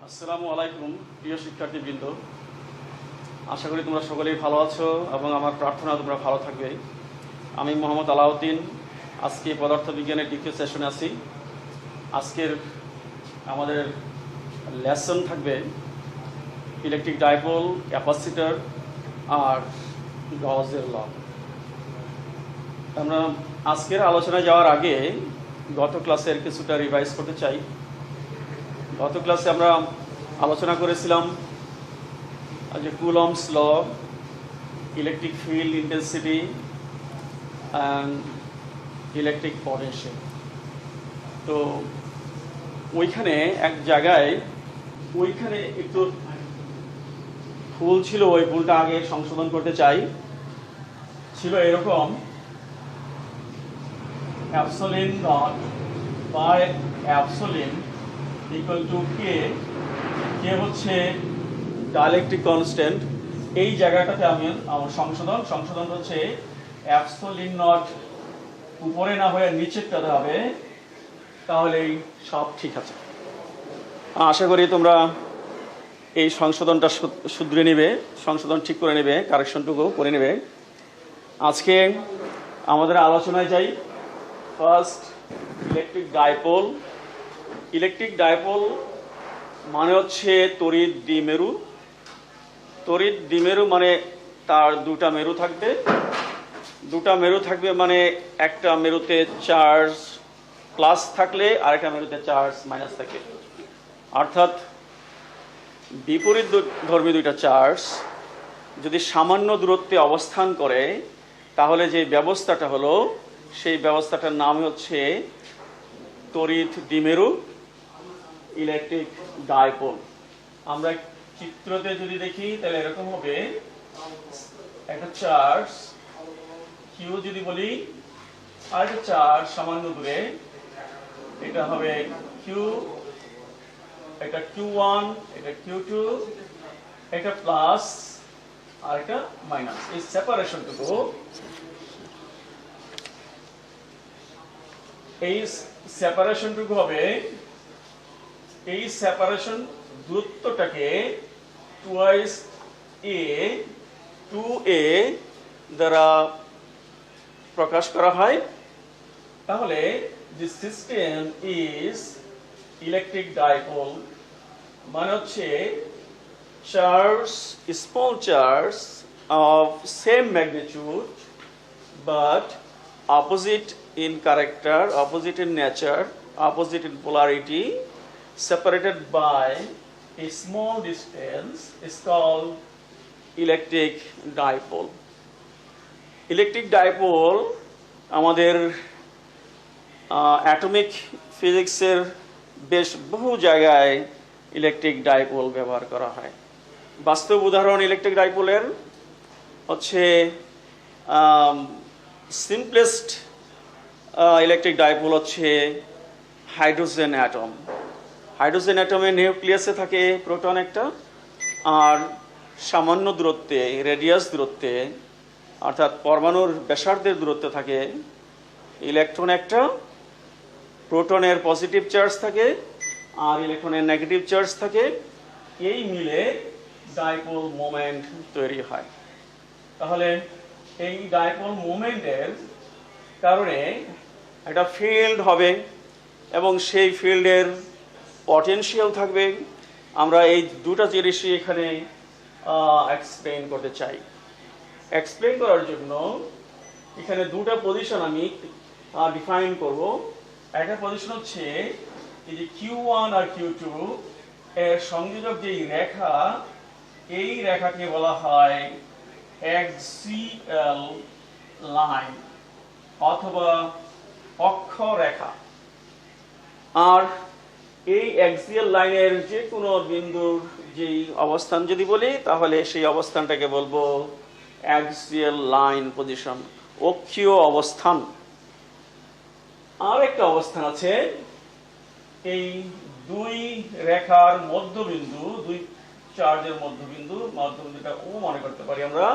আসসালামু আলাইকুম প্রিয় শিক্ষার্থীবৃন্দ, আশা করি তোমরা সকলেই ভালো আছো এবং আমার প্রার্থনা তোমরা ভালো থাকবে। আমি মোহাম্মদ আলাউদ্দিন, আজকে পদার্থবিজ্ঞানের দ্বিতীয় সেশনে আছি। আজকের আমাদের লেসন থাকবে ইলেকট্রিক ডাইপোল, ক্যাপাসিটর আর গজের ল। আমরা আজকের আলোচনায় যাওয়ার আগে গত ক্লাসের কিছুটা রিভাইজ করতে চাই। গত ক্লাসে আমরা আলোচনা করেছিলাম যে Coulomb's law, electric field intensity and electric potential. তো ওইখানে এক জায়গায় একটু ভুল ছিল, ওই ভুলটা আগে সংশোধন করতে চাই। ছিল এরকম, অ্যাবসোলিন নট বাই অ্যাবসোলিন ইকুয়াল টু কে হচ্ছে ডাইলেকট্রিক কনস্ট্যান্ট। এই জায়গাটাতে আমার সংশোধন হচ্ছে অ্যাবসোলিন নট উপরে না হয়ে নিচেরটাতে হবে, তাহলেই সব ঠিক আছে। আশা করি তোমরা এই সংশোধনটা শুধরে নেবে, সংশোধন ঠিক করে নেবে, কারেকশনটুকু করে নেবে। আজকে আমাদের আলোচনায় যাই। First, electric dipole. Electric dipole মানে হচ্ছে তড়িৎ দ্বিমেরু। তড়িৎ দ্বিমেরু মানে তার দুটা মেরু থাকবে, মানে একটা মেরুতে চার্জ প্লাস থাকলে আরেকটা মেরুতে চার্জ মাইনাস থাকে। অর্থাৎ বিপরীত ধর্মী দুইটা চার্জ যদি সামান্য দূরত্বে অবস্থান করে, তাহলে যে ব্যবস্থাটা হলো সেই ব্যবস্থাটার নাম হচ্ছে তড়িৎ দ্বিমেরু, ইলেকট্রিক ডাইপোল। আমরা চিত্রতে যদি দেখি তাহলে এরকম হবে, একটা চার্জ কিউ যদি বলি, আর একটা চার্জ সামান্য দূরে, এটা হবে কিউ, এটা Q1, এটা Q2, এটা প্লাস আর এটা মাইনাস। এই সেপারেশনটুকু, হবে, এই সেপারেশন দূরত্বটাকে 2a দ্বারা প্রকাশ করা হয়। তাহলে the system is electric dipole মানে হচ্ছে charge, small charge of same magnitude but opposite in character, opposite in nature, opposite in polarity, separated by a small distance is called electric dipole. Electric dipole আমাদের atomic ফিজিক্সের বেশ বহু জায়গায় electric dipole ব্যবহার করা হয়। বাস্তব উদাহরণ ইলেকট্রিক ডাইপোলের হচ্ছে সিম্পলেস্ট ইলেকট্রিক ডাইপোল হচ্ছে হাইড্রোজেন অ্যাটম। হাইড্রোজেন অ্যাটমের নিউক্লিয়াসে থাকে প্রোটন একটা, আর সামান্য দূরত্বে, রেডিয়াস দূরত্বে, অর্থাৎ পরমাণুর ব্যাসার্ধের দূরত্বে থাকে ইলেকট্রন একটা। প্রোটনের পজিটিভ চার্জ থাকে আর ইলেকট্রনের নেগেটিভ চার্জ থাকে। এই মিলে ডাইপোল মোমেন্ট তৈরি হয়। তাহলে এই ডাইপোল মোমেন্টের কারণে একটা ফিল্ড হবে এবং সেই ফিল্ডের পটেনশিয়াল থাকবে। আমরা এই দুটা জিনিসই এখানে এক্সপ্লেইন করতে চাই। এক্সপ্লেইন করার জন্য এখানে দুটা পজিশন আমি ডিফাইন করব। একটা পজিশন হচ্ছে এই যে Q1 আর Q2 এর সংযোজক যে রেখা, এই রেখাকে বলা হয় অ্যাক্সিয়াল লাইন অথবা অক্ষরেখা। আর এই অ্যাক্সিয়াল লাইনের যে কোনো বিন্দুর যেই অবস্থান যদি বলি, তাহলে সেই অবস্থানটাকে বলবো অ্যাক্সিয়াল লাইন পজিশন, অক্ষীয় অবস্থান। আর একটা অবস্থান আছে, এই দুই রেখার মধ্যবিন্দু, দুই চার্জের মধ্যবিন্দুটা ও মনে করতে পারি আমরা।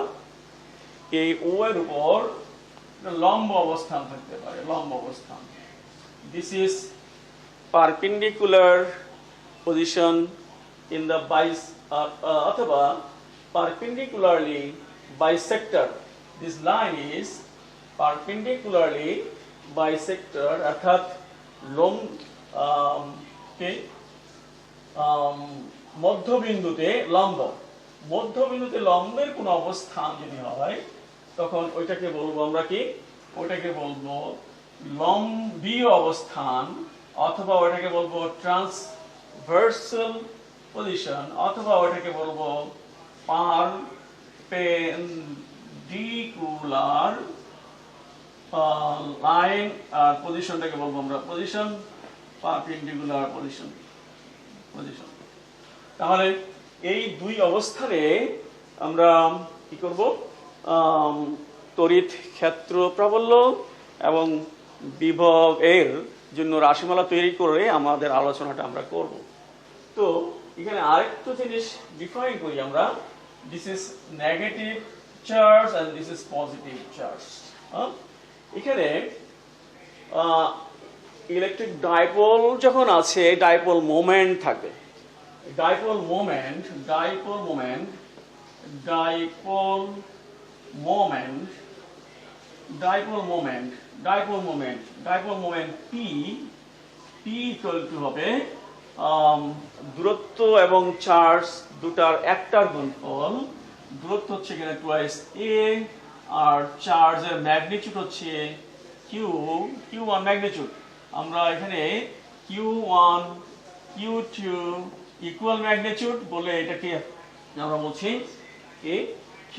এই ও এর উপর লম্ব অবস্থান থাকতে পারে, লম্ব অবস্থান। This is perpendicular position in the অথবা perpendicularly bisector. This line is perpendicularly bisector অর্থাৎ মধ্যবিন্দুতে লম্ব, মধ্যবিন্দুতে লম্বের কোন অবস্থান যদি হয় তখন ওইটাকে বলবো আমরা কি, ওইটাকে বলবো লম্বীয় অবস্থান, অথবা ওইটাকে বলবো ট্রান্সভার্সাল পজিশন, অথবা ওইটাকে বলবো পারপেন্ডিকুলার লাইন। আর পজিশনটাকে বলবো আমরা পজিশন, পারপেন্ডিকুলার পজিশন। তাহলে এই দুই অবস্থানে আমরা কি করব, তড়িৎ ক্ষেত্র প্রাবল্য এবং বিভব এর জন্য রাশিমালা তৈরি করে আমাদের আলোচনাটা আমরা করব। তো এখানে আরেকটা জিনিস ডিফাইন করি আমরা, this is negative charge and this is positive charge. এখানে ইলেকট্রিক ডাইপোল যখন আছে, ডাইপোল মোমেন্ট থাকবে। Dipole moment P equal to হবে দূরত্ব এবং চার্জ দুটার একটার গুণফল। দূরত্ব হচ্ছে এখানে টুয়াইস a, আর চার্জের ম্যাগনিটিউড হচ্ছে Q1 ম্যাগনিটিউড। আমরা এখানে Q1 Q2 ইকুয়াল ম্যাগনিটিউড বলে এটাকে আমরা বলছি কি Q।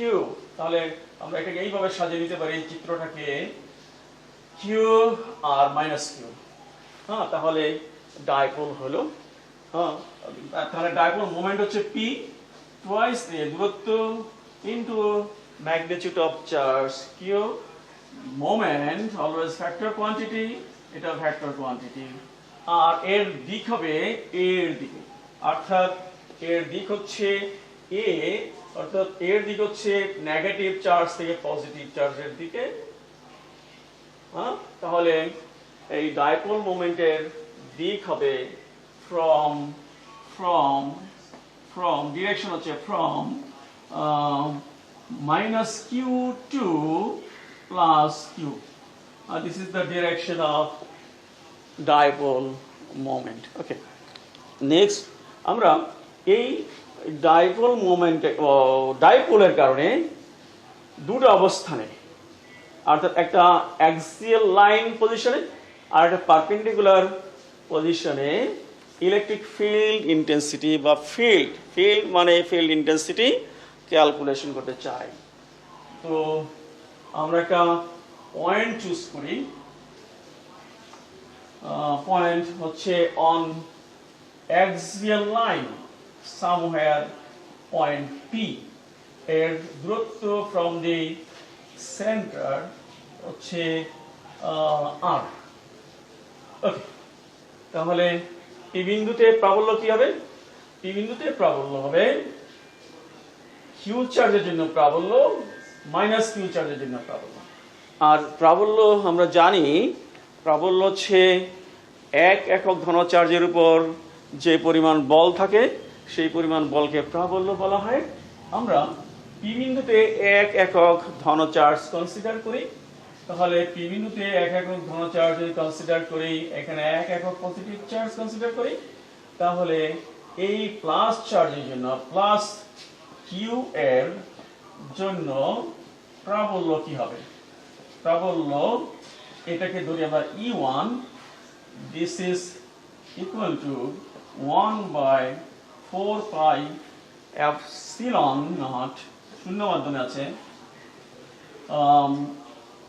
তাহলে আমরা এটাকে এইভাবে সাজিয়ে নিতে পারি চিত্রটাকে, Q আর মাইনাস Q। হ্যাঁ, তাহলে ডাইপোল হলো, হ্যাঁ, তাহলে ডাইপোল মোমেন্ট হচ্ছে P টুয়াইস a দূরত্ব into magnitude of charge Q। Moment always factor quantity, এটা ফ্যাক্টর কোয়ান্টিটি। আর এর দিক হবে এর দিকে, অর্থাৎ এর দিক হচ্ছে a, অর্থাৎ এর দিক হচ্ছে নেগেটিভ চার্জ থেকে পজিটিভ চার্জের দিকে। হ্যাঁ, তাহলে এই ডাইপোল মোমেন্টের দিক হবে from ডিরেকশন হচ্ছে from minus q to plus q. This is the direction of dipole moment. Okay, next আমরা এই ডাইপোল মোমেন্টে ডাইপোলের কারণে দুটো অবস্থানে, অর্থাৎ একটা অ্যাক্সিয়াল লাইন পজিশনে আর একটা পারপেন্ডিকুলার পজিশনে ইলেকট্রিক ফিল্ড ইন্টেন্সিটি বা ফিল্ড মানে ফিল্ড ইন্টেন্সিটি ক্যালকুলেশন করতে চাই। তো আমরা একটা পয়েন্ট চুজ করি, পয়েন্ট হচ্ছে on axial line somewhere point P, এর দূরত্ব from the center হচ্ছে R। ওকে, তাহলে P বিন্দুতে প্রাবল্য কি হবে? P বিন্দুতে প্রাবল্য হবে Q চার্জের জন্য প্রাবল্য মাইনাস Q চার্জের জন্য প্রাবল্য। আর প্রাবল্য আমরা জানি, প্রাবল্য হচ্ছে এক একক ধন চার্জের উপর যে পরিমাণ বল থাকে সেই পরিমাণ বলকে প্রাবল্য বলা হয়। আমরা P বিন্দুতে এক একক ধন চার্জ কনসিডার করি, তাহলে P বিন্দুতে এক একক ধন চার্জ যদি কনসিডার করি, এখানে এক একক পজিটিভ চার্জ কনসিডার করি, তাহলে এই প্লাস চার্জের জন্য প্লাস Q এর জন্য প্রাবল্য কি হবে? প্রাবল্য এটাকে ধরি আমরা E1, this is equal to 1/4 pi epsilon naught, শূন্য মাধ্যমে আছে,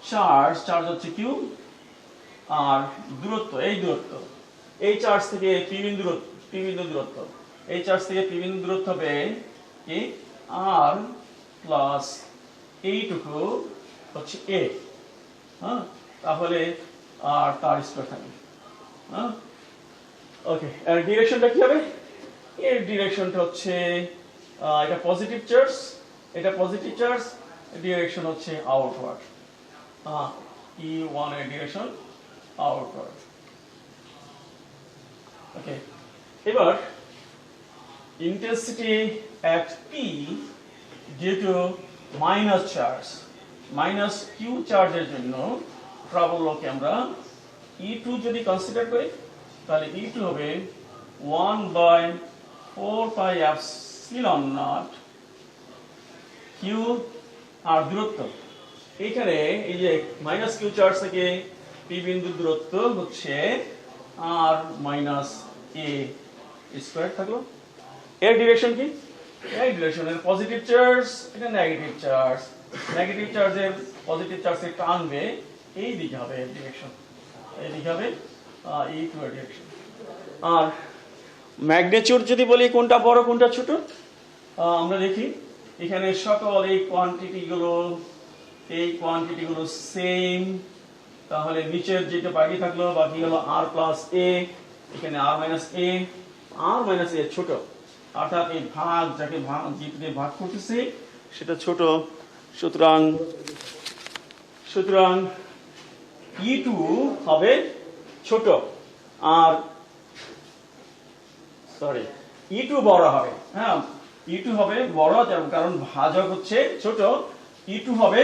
চার্জ হচ্ছে Q আর দূরত্ব, এই চার্জ থেকে P বিন্দু দূরত্ব, এই চার্জ থেকে P বিন্দু দূরত্ব হবে কি R প্লাস এইটুকু হচ্ছে A। হ্যাঁ, তাহলে আর তার স্কয়ার থাকবে। হ্যাঁ, ওকে, আর ডিরেকশনটা কি হবে? এর ডিরেকশনটা হচ্ছে এটা পজিটিভ চার্জ, ডিরেকশন হচ্ছে আউটওয়ার্ড। E1 এর ডিরেকশন আউটওয়ার্ড। ওকে, এবার intensity at P due to minus charge, minus Q চার্জের জন্য প্রাবল্যকে আমরা E2 যদি কনসিডার করি তাহলে E2 হবে 1/4πε0 Q আর দূরত্ব এখানে এই যে মাইনাস কিউ চার্জ থেকে পি বিন্দুর দূরত্ব হচ্ছে আর মাইনাস এ স্কয়ার থাকলো। এর ডিরেকশন কি? এই ডিরেকশনের পজিটিভ চার্জ, এটা নেগেটিভ চার্জ, নেগেটিভ চার্জের পজিটিভ চার্জে টানবে এই দিকে হবে এর ডিরেকশন, এই দিকে হবে E2 এর ডিরেকশন। আর ম্যাগনিটিউড যদি বলি কোনটা বড় কোনটা ছোট, আমরা দেখি এখানে সকল এই কোয়ান্টিটিগুলো সেম, তাহলে নিচের যেটা বাকি থাকলো বাকি হলো আর প্লাস এ, এখানে আর মাইনাস এ, আর মাইনাস এ ছোট, অর্থাৎ এই ভাগ যাকে ভাগ করতেছে সেটা ছোট, সুতরাং E2 হবে ছোট আর সরি E2 বড় হবে। হ্যাঁ, E2 হবে বড় কারণ ভাজক হচ্ছে ছোট, E2 হবে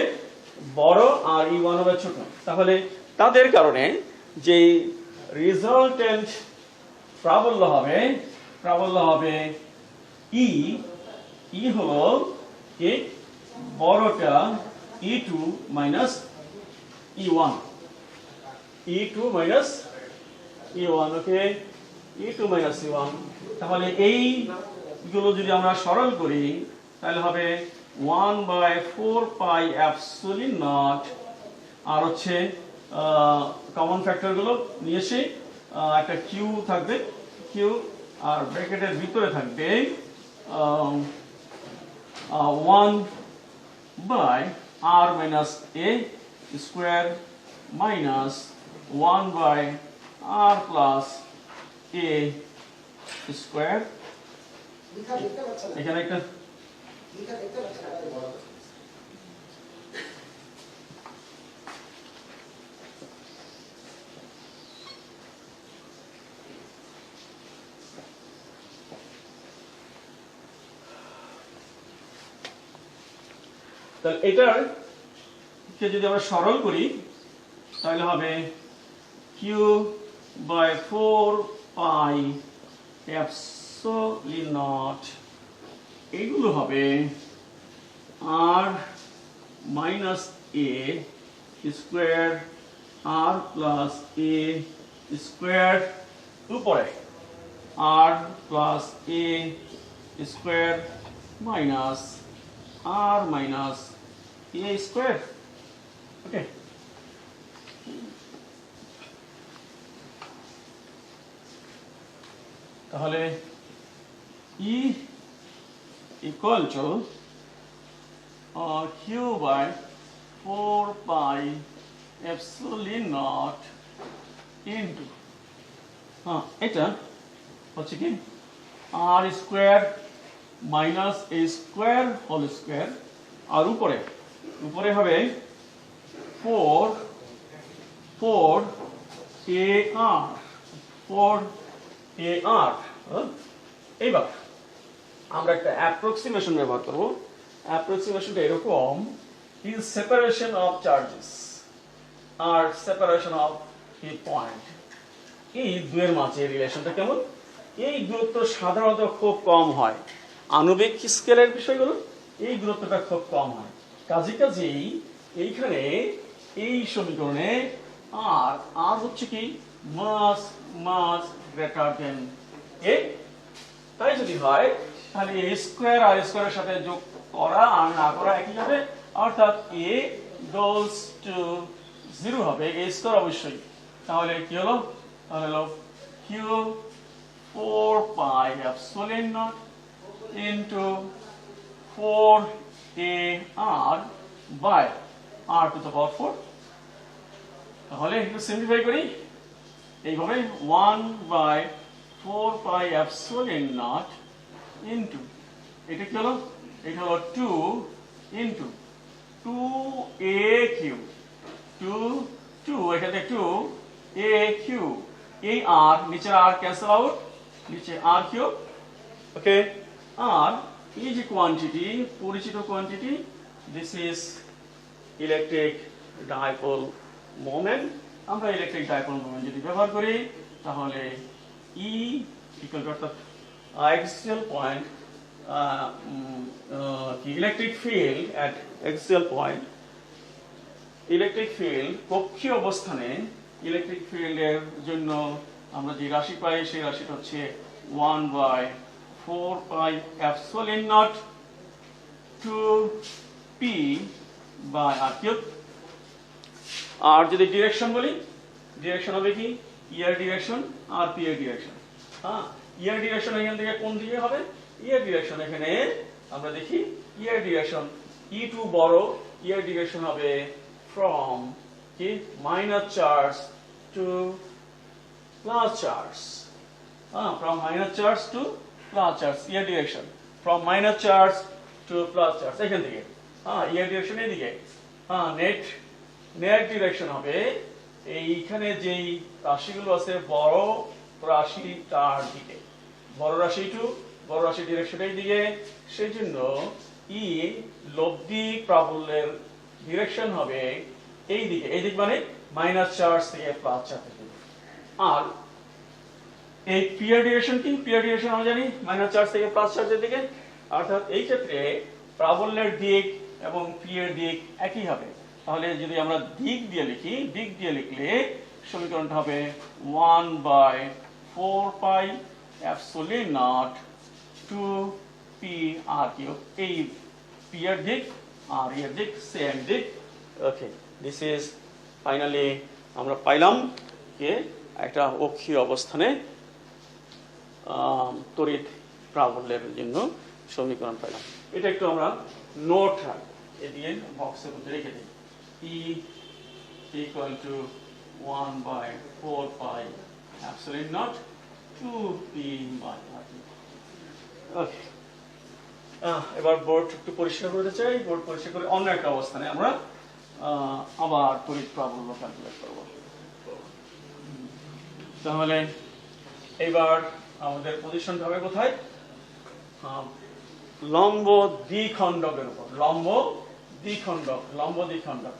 বড় আর E1 হবে ছোট। তাহলে তাদের কারণে যে রিজাল্টেন্ট প্রাবল্য হবে E হলো কি বড়টা E2 minus E1, E2 minus E1। ওকে, E2 মাইনাস E1। তাহলে এইগুলো যদি আমরা সরল করি তাহলে হবে 1/4πε0 আর হচ্ছে কমন ফ্যাক্টর গুলো নিয়ে এসে একটা কিউ থাকবে, কিউ আর ব্র্যাকেটের ভিতরে থাকবে 1/r মাইনাস এ স্কোয়ার মাইনাস 1/r প্লাস এ স্কোয়ার। এখানে একটা তাহলে এটার কে যদি আমরা সরল করি তাহলে হবে Q/4πε0, এগুলো হবে আর মাইনাস এ স্কোয়ার আর প্লাস এ স্কোয়ার উপরে আর প্লাস এ স্কোয়ার মাইনাস আর মাইনাস এ স্কোয়ার। ওকে, তাহলে E equal to Q/4πε0 into এটা হচ্ছে কি আর স্কোয়ার মাইনাস এ স্কোয়ার হোল স্কোয়ার আর উপরে হবে 4ar। এইবার আমরা একটা অ্যাপ্রক্সিমেশন ব্যবহার করব। অ্যাপ্রক্সিমেশনটা এরকম, ইজ সেপারেশন অফ চার্জেস আর সেপারেশন অফ এ পয়েন্ট, এই দুয়ের মাঝে রিলেশনটা কেমন? এই দূরত্ব সাধারণত খুব কম হয়, আণবিক স্কেলের বিষয়গুলো এই দূরত্বটা খুব কম হয়, কাজেই এইখানে এই সমীকরণে আর হচ্ছে কি মাস গ্রেটার দেন এ। তাই যদি হয় তাহলে এ স্কোয়ার আর স্কোয়ারের সাথে যোগ করা আর না করা একই হবে, অর্থাৎ এ গোস টু 0 হবে, এ স্কোয়ার অবশ্যই। তাহলে কি হলো? হলো Q/4πε0 into 4ar by r to the power 4। তাহলে একটু সিম্পলিফাই করি, এইভাবে 1/4πε0 into এটা কি হলো? এটা হলো 2 into 2a cube টু এখানে টু এ কিউ এই আর নিচে আর ক্যান্সেল আউট নিচে আর কিউব ওকে আর এই যে কোয়ান্টিটি পরিচিত quantity this is electric dipole moment আমরা ইলেকট্রিক ডাইপোল মোমেন্ট যদি ব্যবহার করি তাহলে ই ইকুয়াল টু অর্থাৎ axial point কি electric field at axial point electric field কক্ষীয় অবস্থানে ইলেকট্রিক ফিল্ডের জন্য আমরা যে রাশি পাই সেই রাশিটা হচ্ছে 1/4 pi epsilon naught 2p by r cube আর যদি ডিরেকশন বলি ডিরেকশন হবে কি ইয়ার ডিরেকশন আর পি এর ডিরেকশন হ্যাঁ ইয়ার ডিরেকশন এখান থেকে কোন দিকে হবে ইয়ার ডিরেকশন এখানে আমরা দেখি ইয়ার ডিরেকশন E2 বড় ইয়ার ডিরেকশন হবে from কি minus charge to plus charge from minus charge to plus charge year direction from minus charge to plus charge এখান থেকে ইয়ার ডিরেকশন এদিকে নেট ডিরেকশন হবে এইখানে যেই রাশিগুলো আছে বড় রাশিটার দিকে বড় রাশি টু বড় রাশি ডিরেকশন এই দিকে সেই জন্য ই লব্ধি প্রাবল্যের ডিরেকশন হবে এই দিক মানে মাইনাস চার্জ থেকে প্লাস চার্জ থেকে আর এই পিয়ার ডিরেকশন কি পিয়ার ডিরেকশন আমরা জানি মাইনাস চার্জ থেকে প্লাস চার্জের দিকে অর্থাৎ এই ক্ষেত্রে প্রাবল্যের দিক এবং পিয়ার দিক একই হবে তাহলে যদি আমরা দিক দিয়ে লিখলে সমীকরণটা হবে 1/4 pi epsilon naught 2p r cube এই p এর দিক আর এর দিক সেম দিক ওকে দিস ইজ ফাইনালি আমরা পাইলাম যে একটা অক্ষীয় অবস্থানে তড়িৎ প্রাবল্যের জন্য সমীকরণ পাইলাম এটা একটু আমরা নোট রাখবো এদিকে বক্সের মধ্যে রেখে দিই E equal to 1/4 pi epsilon naught 2p by r. Okay. এবার বোর্ড একটু পরিষ্কার করতে চাই বোর্ড পরিষ্কার করে অন্য একটা অবস্থানে আমরা আবার তড়িৎ প্রাবল্য ক্যালকুলেট করব তাহলে এবার আমাদের পজিশনটা হবে কোথায় লম্ব দ্বিখণ্ডকের উপর লম্ব দ্বিখণ্ডক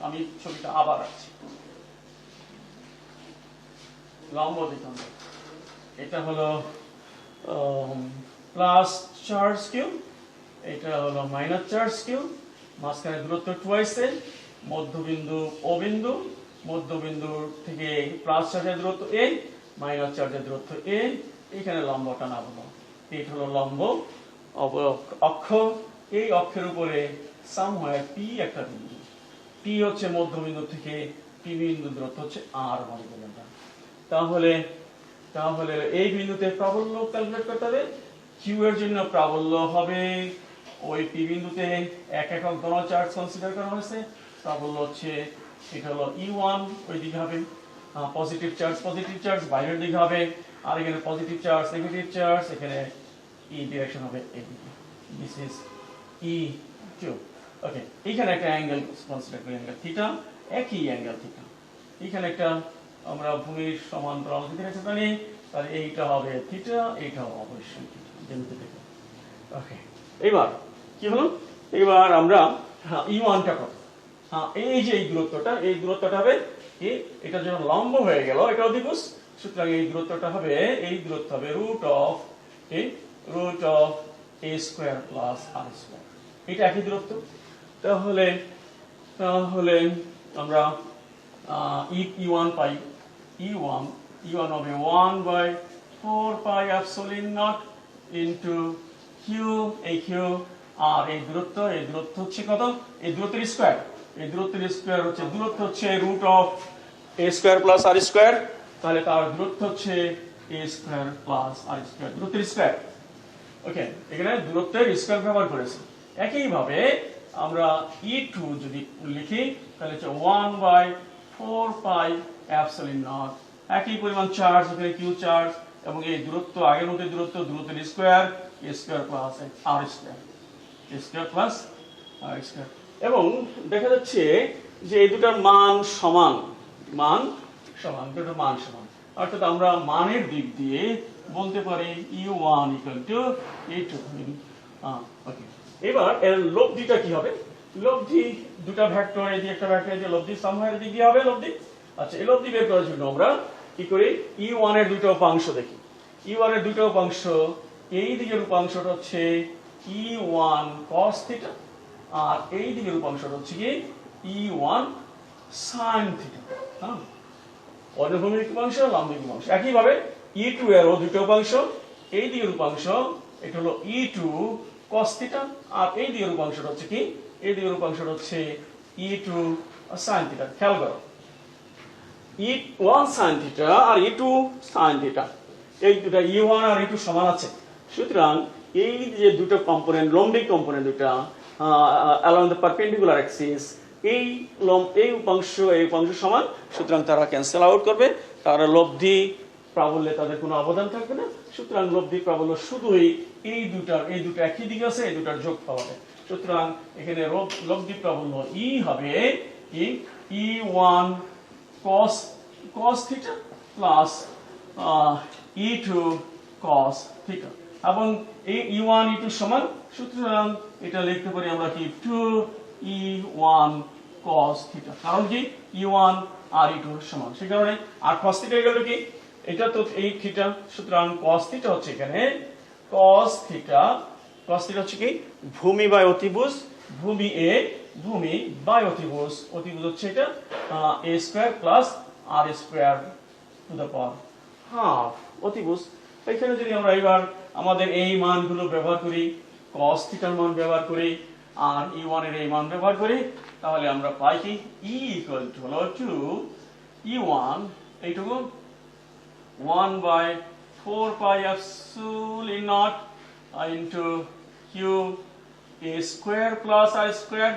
আমি ছবিটা আবার আছি লম্ব দ্বিখণ্ডক এটা হলো প্লাস চার্জ কিউ এটা হলো মাইনাস চার্জ কিউ মাঝখানে দূরত্ব 2 আছে মধ্যবিন্দু ও বিন্দু মধ্যবিন্দু থেকে প্লাস চার্জের দূরত্ব a মাইনাস চার্জের দূরত্ব a এখানে লম্বটা না হলো এটা হলো লম্ব অক্ষ এই অক্ষের উপরে somewhere p একটা বিন্দু p হচ্ছে মধ্যবিন্দু থেকে p বিন্দু দূরত্ব হচ্ছে r মনে করি আমরা তাহলে এই বিন্দুতে প্রাবল্য ক্যালকুলেট করতে হবে q এর জন্য প্রাবল্য হবে ওই p বিন্দুতে এক একক ধন চার্জ কনসিডার করা হয়েছে প্রাবল্য হচ্ছে এটা হলো e1 ওই দিকে হবে পজিটিভ চার্জ বাইরের দিকে হবে আর এখানে পজিটিভ চার্জ নেগেটিভ চার্জ এখানে e ডিরেকশন হবে এদিকে দিস ইজ e2 ওকে এখানে একটা অ্যাঙ্গেল কনসিডার করি অ্যাঙ্গেল থিটা একই অ্যাঙ্গেল থিটা এখানে একটা আমরা ভূমির সমান্তরাল যদি রেখাটা নিই তাহলে এইটা হবে থিটা এইটা হবে অবশ্যই থিটা যেমন দেখো ওকে এবার কি হলো এবার আমরা e1 টা কত এই যে এই দূরত্বটা হবে কি এটা যখন লম্ব হয়ে গেল এটা অধিভুজ সুতরাং এই দূরত্বটা হবে root of a square plus r square এটা একই দূরত্ব তাহলে আমরা e1 পাই e1 হবে 1/4 pi epsilon naught into q এই q আর এই দূরত্ব হচ্ছে কত এই দূরত্বের স্কয়ার হচ্ছে root of a square plus r square তাহলে তার দূরত্ব হচ্ছে a square plus r square দূরত্বের স্কয়ার ওকে এখানে দূরত্বের স্কয়ার ব্যবহার করেছি একই ভাবে আমরা e2 যদি লিখি তাহলে হচ্ছে 1/4 পাই এপসিলন নট একই পরিমাণ চার্জ এখানে q চার্জ এবং এই দূরত্ব আগের মতো দূরত্বের square a square plus r square a square plus r square এবং দেখা যাচ্ছে যে এই দুটার মান সমান মান সমান, দুটো মান সমান, অর্থাৎ আমরা মানের দিক দিয়ে বলতে পারি u1 = u2। ওকে, এবার এর লব্ধিটা কি হবে? লব্ধি দুটো ভেক্টর, এই দিয়ে একটা ভেক্টর, এই দিয়ে লব্ধি সামহার দিক দিয়ে হবে লব্ধি। আচ্ছা, এই লব্ধি বের করার জন্য আমরা কি করি? u1 এর দুটো উপাংশ দেখি। u1 এর দুটো উপাংশ, এই দিকের উপাংশটা হচ্ছে e1 cos θ, আর এই দিকের উপাংশটা হচ্ছে কি e1 sin θ। হ্যাঁ, অনুভূমিক উপাংশ, লম্বিক উপাংশ। একইভাবে e2 এরও দুটো উপাংশ, এই দিকের উপাংশ এটা হলো e2 cos θ, আর এই দিকের উপাংশটা হচ্ছে কি, এই দিকের উপাংশটা হচ্ছে e2 sin θ। খেয়াল করো, e1 sin θ আর e2 sin θ, এই দুটো e1 আর e2 সমান আছে। সুতরাং এই যে দুটো কম্পোনেন্ট, লম্বিক কম্পোনেন্ট দুটো along the perpendicular axis, এই উপাংশ এই উপাংশ সমান, সুতরাং তারা ক্যান্সেল আউট করবে, তারা লব্ধি প্রাবল্যে তাদের কোনো অবদান থাকবে না। সুতরাং লব্ধি প্রাবল্য শুধুই এই দুটো একই দিকে আছে, এই দুটার যোগফল হবে। সুতরাং এখানে লব্ধি প্রাবল্য ই হবে e1 cos θ plus e2 cos θ, এবং এই e1 e2 সমান, সুতরাং এটা লিখতে পারি আমরা কি 2e1 cos θ, কারণ কি e1 আর e2 সমান, সেই কারণে। আর cos θ গেল কি, এটা তো এই θ, সুতরাং cos θ হচ্ছে এখানে cos θ হচ্ছে কি ভূমি বাই অতিভুজ, ভূমি a, ভূমি বাই অতিভুজ, অতিভুজ হচ্ছে এটা a square plus r square to the power half অতিভুজ। এখানে যদি আমরা এবার আমাদের এই মানগুলো ব্যবহার করি, cos θ এর মান ব্যবহার করি আর e1 এর এই মান ব্যবহার করি, তাহলে আমরা পাই কি e হলো 2 e1 এইটুকু 1/4πε0 into q a square plus r square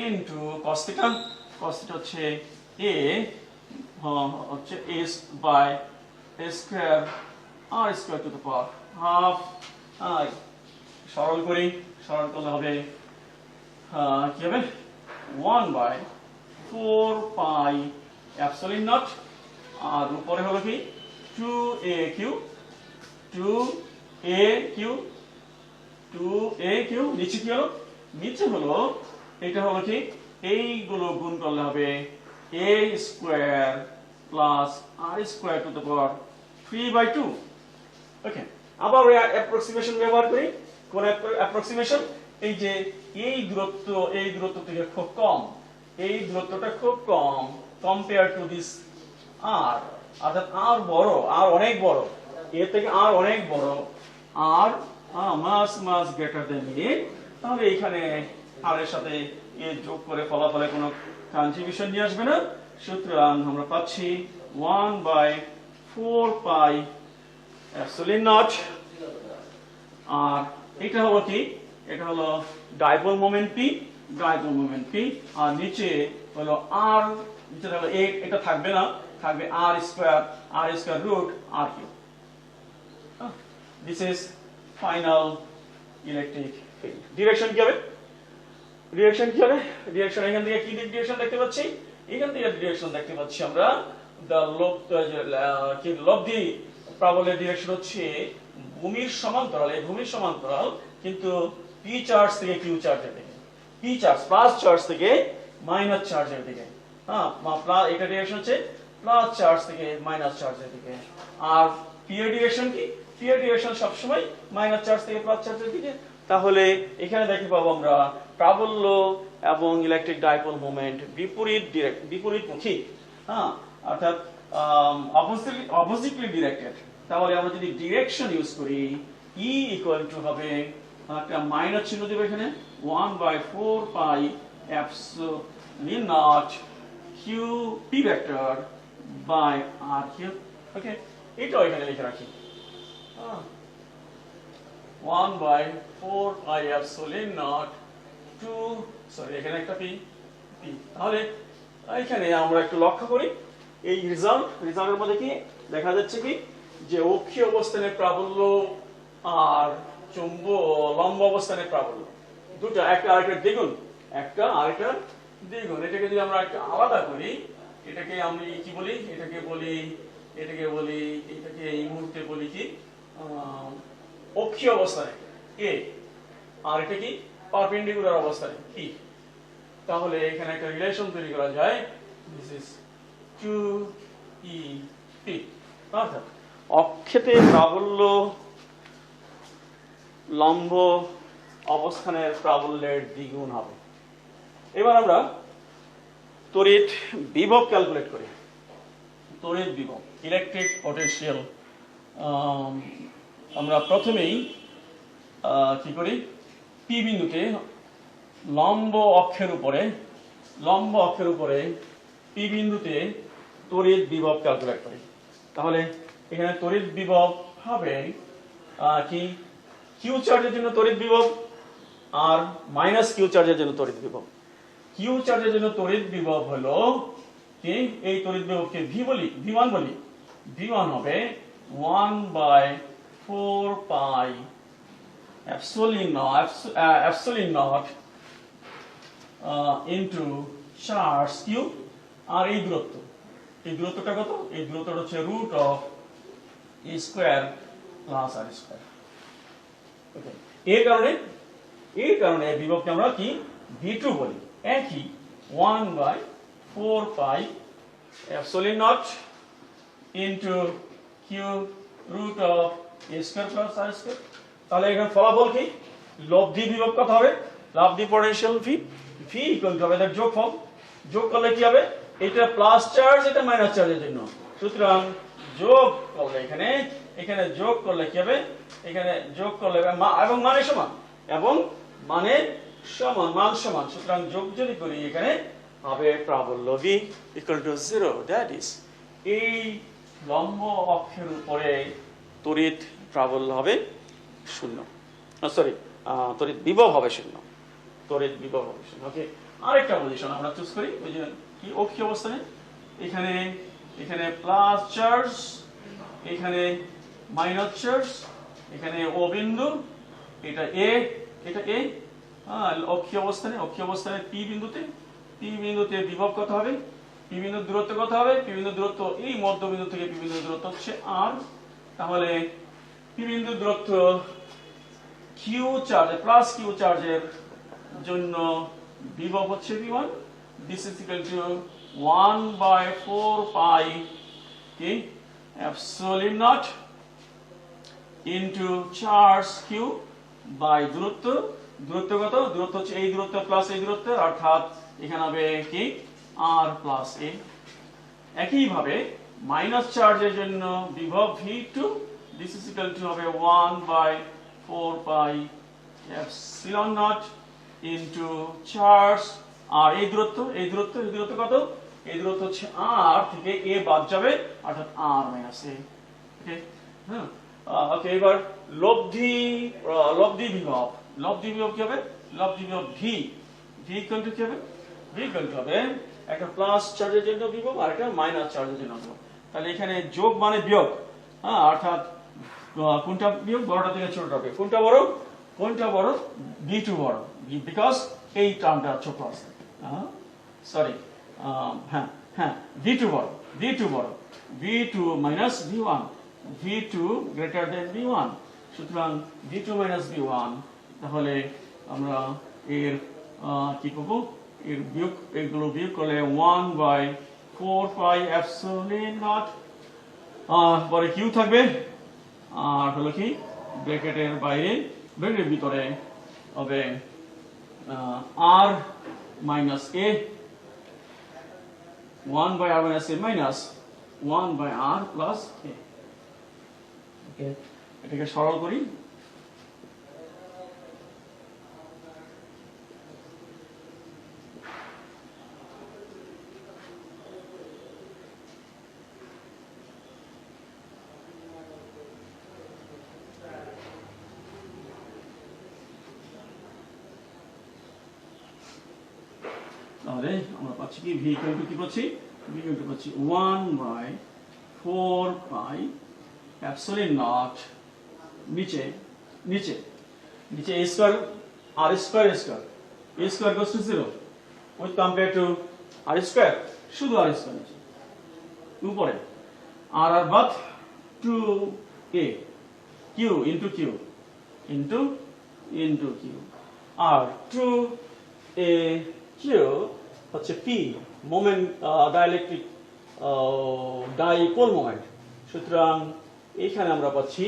into cos θ হচ্ছে a হচ্ছে a by a square r square to the power half। সরল করি, সরল করলে হবে কি হবে 1/4πε0, আর উপরে হলো কি 2aq, নিচে কি হলো, নিচে হলো এটা হলো কি এইগুলো গুণ করলে হবে a square plus r square to the power 3/2। ওকে, আবার অ্যাপ্রক্সিমেশন ব্যবহার করি। কোন অ্যাপ্রক্সিমেশন? এই যে এই দূরত্ব থেকে খুব কম, এই দূরত্বটা খুব কম কম্পেয়ার টু দিস আর, অর্থাৎ আর বড়, আর অনেক বড়, এর থেকে আর অনেক বড়, আর মাস গ্রেটার দেন এ, তাহলে এখানে আর এর সাথে এ যোগ করে ফলাফলে কোনো কন্ট্রিবিউশন নিয়ে আসবে না। সুতরাং আমরা পাচ্ছি 1/4πε0, আর এটা হলো কি, এটা হলো ডাইপোল মোমেন্ট পি, আর নিচে হলো আর, নিচে হলো এটা থাকবে না, থাকবে r square root r cube. This is final electric field. Direction কি হবে? ডিরেকশন এখান থেকে কি ডিরেকশন দেখতে পাচ্ছি? এখান থেকে ডিরেকশন দেখতে পাচ্ছি আমরা লব্ধি প্রাবল্যের ডিরেকশন হচ্ছে ভূমির সমান্তরাল, এই ভূমির সমান্তরাল, কিন্তু পি চার্জ থেকে কিউ চার্জের দিকে, পি চার্জ প্লাস চার্জ থেকে মাইনাস চার্জের দিকে। হ্যাঁ, এটা ডিরেকশন হচ্ছে প্লাস চার্জ থেকে মাইনাস চার্জের দিকে। আর পি এর ডিরেকশন কি? পি এর ডিরেকশন সবসময় মাইনাস চার্জ থেকে প্লাস চার্জের দিকে। তাহলে এখানে দেখতে পাবো আমরা প্রাবল্য এবং ইলেকট্রিক ডাইপোল মোমেন্ট বিপরীতমুখী। হ্যাঁ, অর্থাৎ অপোজিটলি ডিরেক্টেড। তাহলে আমরা যদি ডিরেকশন ইউজ করি, E ইকুয়াল টু হবে একটা মাইনাস চিহ্ন দেব এখানে 1/4πε0 q p vector by r cube. Okay, এটাও এখানে লিখে রাখি 1/4πε0 এখানে একটা p। তাহলে এখানে আমরা একটু লক্ষ্য করি এই রেজাল্টের মধ্যে কি দেখা যাচ্ছে কি, যে অক্ষীয় অবস্থানের প্রাবল্য আর লম্ব অবস্থানের প্রাবল্য দুটো একটা আরেকটা দ্বিগুণ, এটাকে যদি আমরা একটা আলাদা করি, এটাকে আমি কি বলি, এটাকে বলি এটাকে এই মুহূর্তে বলি কি অক্ষীয় অবস্থানে এ, আর এটা কি পারপেন্ডিকুলার অবস্থানে কি। তাহলে এখানে একটা রিলেশন তৈরি করা যায়, দিস ইজ 2e অর্থাৎ অক্ষেতে প্রাবল্য লম্ব অবস্থানের প্রাবল্যের দ্বিগুণ হবে। এবার আমরা তড়িৎ বিভব ক্যালকুলেট করি। তড়িৎ বিভব ইলেকট্রিক পটেনশিয়াল, আমরা প্রথমেই কি করি, পি বিন্দুতে লম্ব অক্ষের উপরে পি বিন্দুতে তড়িৎ বিভব ক্যালকুলেট করি। তাহলে এখানে তড়িৎ বিভব হবে কি, কিউ চার্জের জন্য তড়িৎ বিভব আর মাইনাস কিউ চার্জের জন্য তড়িৎ বিভব। কিউ চার্জের জন্য তড়িৎ বিভব হলো কি, এই তড়িৎ বিভবকে V1 বলি। V1 হবে 1/4 pi epsilon naught into charge Q, আর এই দূরত্বটা কত, এই দূরত্বটা হচ্ছে root of e square plus R square. Okay, এই কারণে বিভবকে আমরা কি V2 বলি। একই 1/4 pi epsilon naught into q root of a square plus r square। তাহলে এখানে ফলাফল কি, লব্ধি বিভব কত হবে, লব্ধি পটেনশিয়াল v ইকুয়াল টু হবে যোগ করলে কি হবে, এটা প্লাস চার্জ এটা মাইনাস চার্জের জন্য, সুতরাং যোগ করলে এখানে যোগ করলে কি হবে, এখানে যোগ করলে এবং মান সমান, সুতরাং যোগ যদি করি এখানে হবে প্রাবল্য v equal two 0, that is এই লম্ব অক্ষের উপরে তড়িৎ প্রাবল্য হবে 0, তড়িৎ বিভব হবে 0, ওকে। আরেকটা পজিশন আমরা চুজ করি, ওই যে কি অক্ষীয় অবস্থানে, এখানে প্লাস চার্জ, এখানে মাইনাস চার্জ, এখানে ও বিন্দু, এটা এ, অক্ষীয় অবস্থানে পি বিন্দুতে বিভব কত হবে, পি বিন্দুর দূরত্ব কত হবে, পি বিন্দুর দূরত্ব এই মধ্যবিন্দু থেকে পি বিন্দুর দূরত্ব হচ্ছে r। তাহলে পি বিন্দুর দূরত্ব প্লাস কিউ চার্জের জন্য বিভব হচ্ছে V1, this is equal to 1/4 পাই কি epsilon naught into charge Q by দূরত্ব কত, দূরত্ব হচ্ছে এই দূরত্ব প্লাস এই দূরত্ব, অর্থাৎ এখানে হবে কি r প্লাস a। একইভাবে মাইনাস চার্জের জন্য বিভব V2, this is equal to হবে 1/4 pi epsilon naught into charge, আর এই দূরত্ব কত, এই দূরত্ব হচ্ছে r থেকে a বাদ যাবে, অর্থাৎ r মাইনাস a। ওকে, হ্যাঁ, ওকে। এবার লব্ধি বিভব কি হবে, লব্ধি বিভব v ইকুয়াল টু কি হবে, v ইকুয়াল টু হবে একটা প্লাস চার্জের জন্য বিভব আর একটা মাইনাস চার্জের জন্য বিভব। তাহলে এখানে যোগ মানে বিয়োগ, হ্যাঁ, অর্থাৎ কোনটা বিয়োগ, বড়টা থেকে ছোটটা হবে, কোনটা বড়, V2 বড়, বিকজ এই টার্মটা ছোট আছে, V2 বড়, V2 minus V1, V2 greater than V1, সুতরাং V2 মাইনাস V1। তাহলে আমরা এর কি করব, এগুলো বিয়োগ করলে 1/4 পাই epsilon naught, পরে কিউ থাকবে, আর হলো কি ব্র্যাকেটের বাইরে, ব্র্যাকেটের ভিতরে হবে r minus a, 1/r minus a minus 1/r plus a। ওকে, এটাকে সরল করি, তাহলে আমরা পাচ্ছি কি, v ইকুয়াল টু কি পাচ্ছি, v ইকুয়াল টু পাচ্ছি 1/4 পাই epsilon naught, নিচে a square r square, a square goes to 0 with compared to r square, শুধু r স্কয়ার আছে, উপরে, আর বাদ 2a q into q into q, আর 2a q হচ্ছে p moment, dielectric dipole moment. সুতরাং এখানে আমরা পাচ্ছি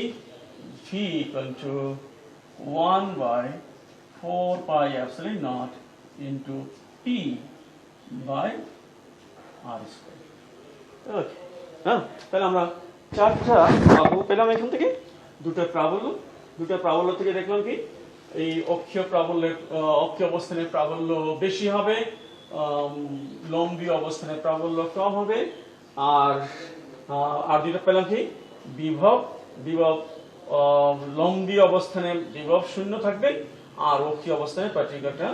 v equal to 1/4 pi epsilon naught into p by r square. Okay, হ্যাঁ, তাহলে আমরা চারটা প্রাবল্য পেলাম এখান থেকে। দুটো প্রাবল্য থেকে দেখলাম কি এই অক্ষীয় প্রাবল্যের অক্ষীয় অবস্থানের প্রাবল্য বেশি হবে, লম্বীয় অবস্থানের প্রাবল্য কম হবে। আর দুটো পেলাম কি বিভব লম্বীয় অবস্থানে বিভব শূন্য থাকবে, আর অক্ষীয় অবস্থানে পার্টিকুলার একটা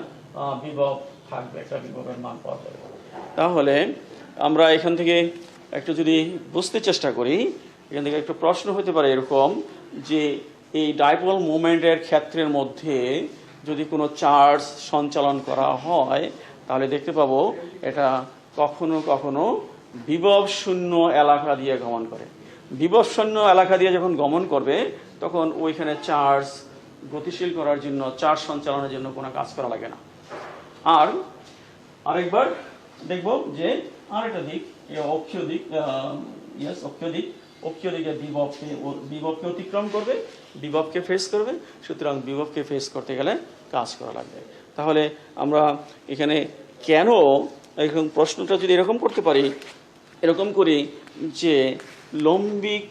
বিভব থাকবে, একটা বিভবের মান পাওয়া যাবে। তাহলে আমরা এখান থেকে একটু যদি বুঝতে চেষ্টা করি, এখান থেকে একটু প্রশ্ন হতে পারে এরকম যে এই ডাইপোল মোমেন্টের ক্ষেত্রের মধ্যে যদি কোনো চার্জ সঞ্চালন করা হয় তাহলে দেখতে পাবো এটা কখনো কখনো বিভব শূন্য এলাকা দিয়ে গমন করে। বিভব শূন্য এলাকা দিয়ে যখন গমন করবে তখন ওইখানে চার্জ গতিশীল করার জন্য, চার্জ সঞ্চালনের জন্য কোনো কাজ করা লাগে না। আর আরেকবার দেখব যে আরেকটা দিক, অক্ষীয় দিক, অক্ষীয় দিকে বিভবকে অতিক্রম করবে, বিভবকে ফেস করবে। সুতরাং বিভবকে ফেস করতে গেলে কাজ করা লাগবে। তাহলে আমরা এখানে কেন এরকম প্রশ্নটা যদি এরকম করতে পারি, এরকম করি যে লম্বিক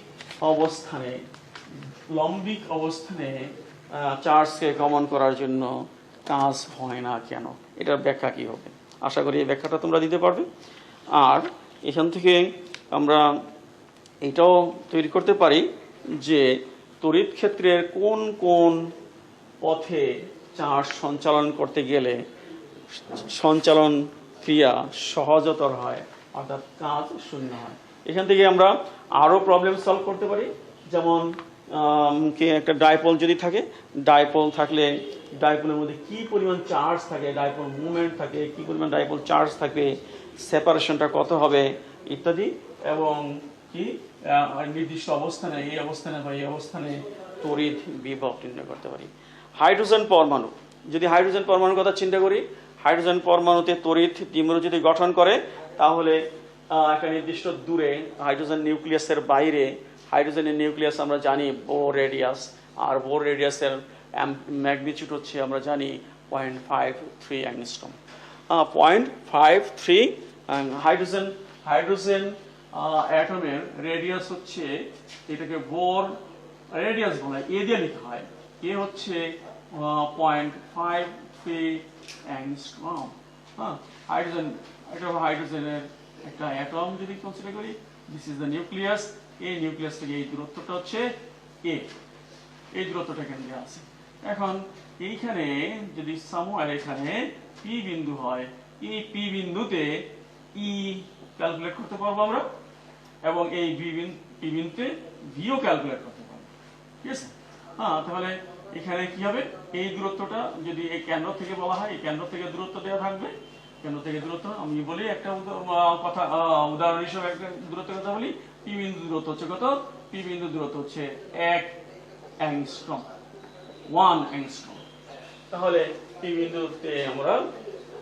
অবস্থানে চার্জকে গমন করার জন্য কাজ হয় না কেন, এটার ব্যাখ্যা কি হবে? আশা করি এই ব্যাখ্যাটা তোমরা দিতে পারবে। আর এখান থেকে আমরা এটাও তৈরি করতে পারি যে তড়িৎ ক্ষেত্রের কোন কোন পথে চার্জ সঞ্চালন করতে গেলে সঞ্চালন ক্রিয়া সহজতর হয়, অর্থাৎ কাজ শূন্য হয়। এখান থেকে আমরা আরও প্রবলেম সলভ করতে পারি। যেমন একটা ডাইপোল যদি থাকে, ডাইপোল থাকলে ডাইপোলের মধ্যে কি পরিমাণ চার্জ থাকে, ডাইপোল মুভমেন্ট থাকে, কি পরিমাণ ডাইপোল চার্জ থাকে, সেপারেশনটা কত হবে ইত্যাদি, এবং কি নির্দিষ্ট অবস্থানে, এই অবস্থানে বা এই অবস্থানে তড়িৎ বিভব নির্ণয় করতে পারি। হাইড্রোজেন পরমাণু, যদি হাইড্রোজেন পরমাণুর কথা চিন্তা করি, হাইড্রোজেন পরমাণুতে তড়িৎ দ্বিমেরু যদি গঠন করে তাহলে একটা নির্দিষ্ট দূরে হাইড্রোজেন নিউক্লিয়াসের বাইরে, হাইড্রোজেনের নিউক্লিয়াস আমরা জানি বোর রেডিয়াস, আর বোর রেডিয়াসের ম্যাগনিটিউড হচ্ছে আমরা জানি 0.53 অ্যাংস্ট্রম। 0.53 হাইড্রোজেন অ্যাটমের রেডিয়াস হচ্ছে, এটাকে বোর রেডিয়াস বলা হয়, এ দিয়ে লিখা হয়, এ হচ্ছে 0.53 অ্যাংস্ট্রম। হ্যাঁ, হাইড্রোজেনের একটা অ্যাটম যদি কনসিডার করি, দিস ইজ দ্য নিউক্লিয়াস, এই নিউক্লিয়াস থেকে এই দূরত্বটা হচ্ছে এ, এই দূরত্বটা এখানে দেওয়া আছে। এখন এইখানে যদি সামওয়্যার এখানে পি বিন্দু হয়, এই পি বিন্দুতে ই ক্যালকুলেট করতে পারবো আমরা, এবং এই পি বিন্দুতে ভিও ক্যালকুলেট করতে পারবো। ঠিক আছে? হ্যাঁ, তাহলে এখানে কি হবে, এই দূরত্বটা যদি এই কেন্দ্র থেকে বলা হয়, এই কেন্দ্র থেকে দূরত্ব দেওয়া থাকবে, কেন্দ্র থেকে দূরত্ব আমি বলি একটা কথা, উদাহরণ হিসেবে একটা দূরত্বের কথা বলি। পি বিন্দু দূরত্ব হচ্ছে কত? পি বিন্দু দূরত্ব হচ্ছে 1 অ্যাংস্ট্রম, 1 অ্যাংস্ট্রম। তাহলে পি বিন্দুতে আমরা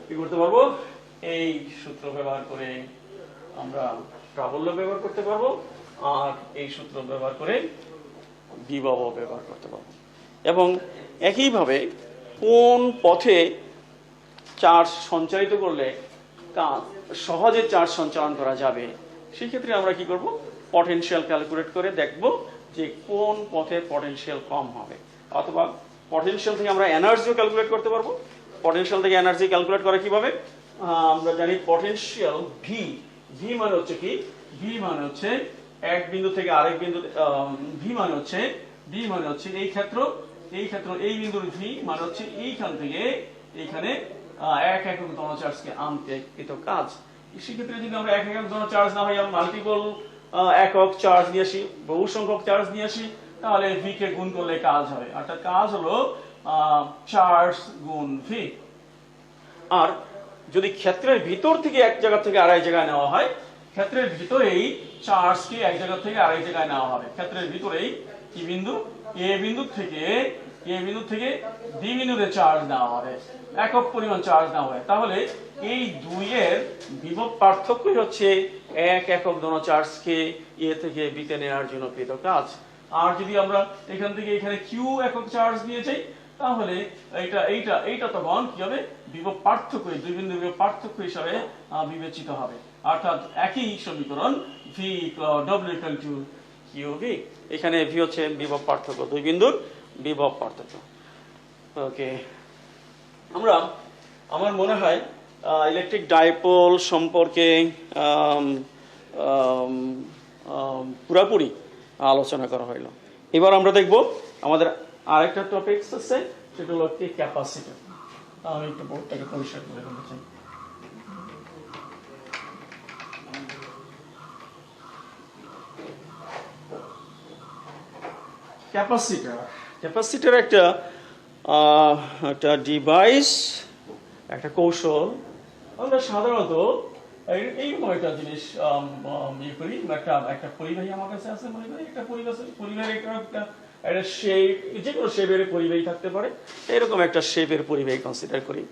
কি করতে পারবো, এই সূত্র ব্যবহার করে আমরা প্রাবল্য ব্যবহার করতে পারবো, আর এই সূত্র ব্যবহার করে বিভব ব্যবহার করতে পারবো। এবং একইভাবে কোন পথে চার্জ সঞ্চারিত করলে সহজে চার্জ সঞ্চালন করা যাবে, সেই ক্ষেত্রে আমরা কি করব, পটেনশিয়াল ক্যালকুলেট করে দেখব যে কোন পথে পটেনশিয়াল কম হবে, অথবা পটেনশিয়াল থেকে আমরা এনার্জিও ক্যালকুলেট করতে পারবো। পটেনশিয়াল থেকে এনার্জি ক্যালকুলেট করা কিভাবে, আমরা জানি পটেনশিয়াল ভি মানে হচ্ছে কি, ভি মানে হচ্ছে এক বিন্দু থেকে আরেক বিন্দু, ভি মানে হচ্ছে এই ক্ষেত্র এই বিন্দুর ভি মানে হচ্ছে এইখান থেকে এইখানে 1 একক ধন চার্জকে আনতে কৃত কাজ। সেক্ষেত্রে যদি আমরা 1 একক ধন চার্জ না হয়, আমরা মাল্টিপল একক চার্জ নিয়ে আসি, বহু সংখ্যক চার্জ নিয়ে আসি, তাহলে ভি কে গুণ করলে কাজ হবে, অর্থাৎ কাজ হলো চার্জ গুণ ভি। আর যদি ক্ষেত্রের ভিতর থেকে এক জায়গা থেকে আরেক জায়গায় নেওয়া হয়, ক্ষেত্রের ভিতরেই চার্জকে এক জায়গা থেকে আরেক জায়গায় নেওয়া হবে। ক্ষেত্রের ভিতরেই কি বিন্দু এ বিন্দু থেকে বি বিন্দুতে চার্জ নেওয়া হবে, একক পরিমাণ চার্জ নেওয়া হবে। তাহলে এই দুইয়ের বিভব পার্থক্যই হচ্ছে এক একক ধন চার্জকে এ থেকে বিতে নেওয়ার জন্য কৃত কাজ। আর যদি আমরা এখান থেকে এখানে কিউ একক চার্জ নিয়ে যাই তাহলে এইটা তখন কি হবে, বিভব পার্থক্য, দুই বিন্দুর বিভব পার্থক্য হিসাবে বিবেচিত হবে। অর্থাৎ একই সমীকরণ V W equal to Q V. এখানে ভি হচ্ছে বিভব পার্থক্য, দুই বিন্দুর বিভব পার্থক্য। ওকে, আমার মনে হয় ইলেকট্রিক ডাইপোল সম্পর্কে পুরোপুরি আলোচনা করা হইল। এবার আমরা দেখব আমাদের আরেকটা টপিক আছে, সেটা হলো কি ক্যাপাসিটর। আমি একটু বোর্ডটাকে পরিষ্কার করে দিতে চাই। ক্যাপাসিটর একটা ডিভাইস, একটা কৌশল। আমরা সাধারণত এইরকম একটা জিনিস ইয়ে করি, একটা পরিবাহী আমার কাছে আছে, মনে করি একটা পরিবাহী একটা শেপ, যে কোনো শেপের পরিবাহী থাকতে পারে, এরকম একটা শেপের পরিবাহী কনসিডার করি।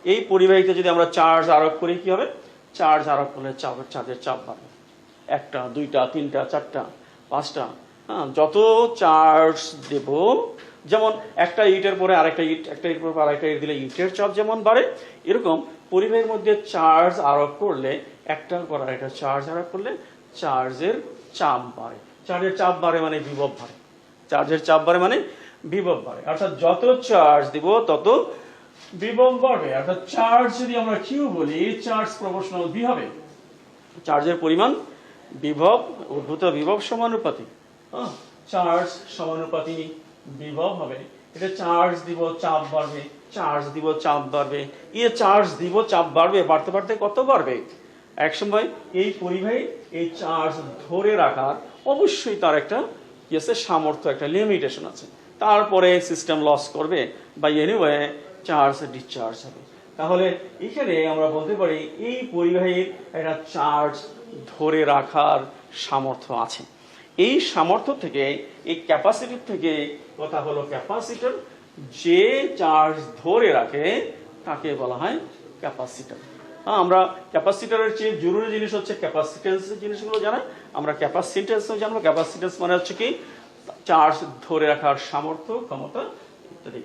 এই পরিবাহীতে যদি আমরা চার্জ আরোপ করি কি হবে, চার্জ আরোপ করলে চার্জের চাপ বাড়বে, একটা দুইটা তিনটা চারটা পাঁচটা, হ্যাঁ, যত চার্জ দেব, যেমন একটা ইটের পরে আরেকটা ইট, একটা ইটের পরে আরেকটা ইট দিলে ইটের চাপ যেমন বাড়ে, এরকম পরিবাহীর মধ্যে চার্জ আরোপ করলে, একটার পর আরেকটা চার্জ আরোপ করলে চার্জের চাপ বাড়ে। চার্জের চাপ বাড়ে মানে বিভব বাড়ে, চার্জের চাপ বাড়ে মানে বিভব বাড়ে। অর্থাৎ যত চার্জ দিব তত বিভব বাড়বে। অর্থাৎ চার্জ যদি আমরা কিউ বলি, চার্জ প্রপোর্শনাল ভি হবে, চার্জের পরিমাণ বিভব, উদ্ভূত বিভব সমানুপাতিক, চার্জ সমানুপাতি বিভব হবে। এটা চার্জ দিব চাপ বাড়বে, চার্জ দিব চাপ বাড়বে, চার্জ দিব চাপ বাড়বে, বাড়তে বাড়তে কত বাড়বে, এক সময় এই পরিবাহী এই চার্জ ধরে রাখার অবশ্যই তার একটা কি আছে, সামর্থ্য, একটা লিমিটেশন আছে। তারপরে সিস্টেম লস করবে বা এনিওয়ে চার্জ ডিসচার্জ হবে। তাহলে এখানে আমরা বলতে পারি এই পরিবাহীর একটা চার্জ ধরে রাখার সামর্থ্য আছে। এই সামর্থ্য থেকে, এই ক্যাপাসিটির থেকে কথা হলো ক্যাপাসিটর, যে চার্জ ধরে রাখে তাকে বলা হয় ক্যাপাসিটর। আমরা ক্যাপাসিটরের চেয়ে জরুরি জিনিস হচ্ছে ক্যাপাসিটেন্স, জিনিসগুলো জানা। আমরা ক্যাপাসিটেন্স জানবো। ক্যাপাসিটেন্স মানে হচ্ছে কি, চার্জ ধরে রাখার সামর্থ্য, ক্ষমতা ইত্যাদি।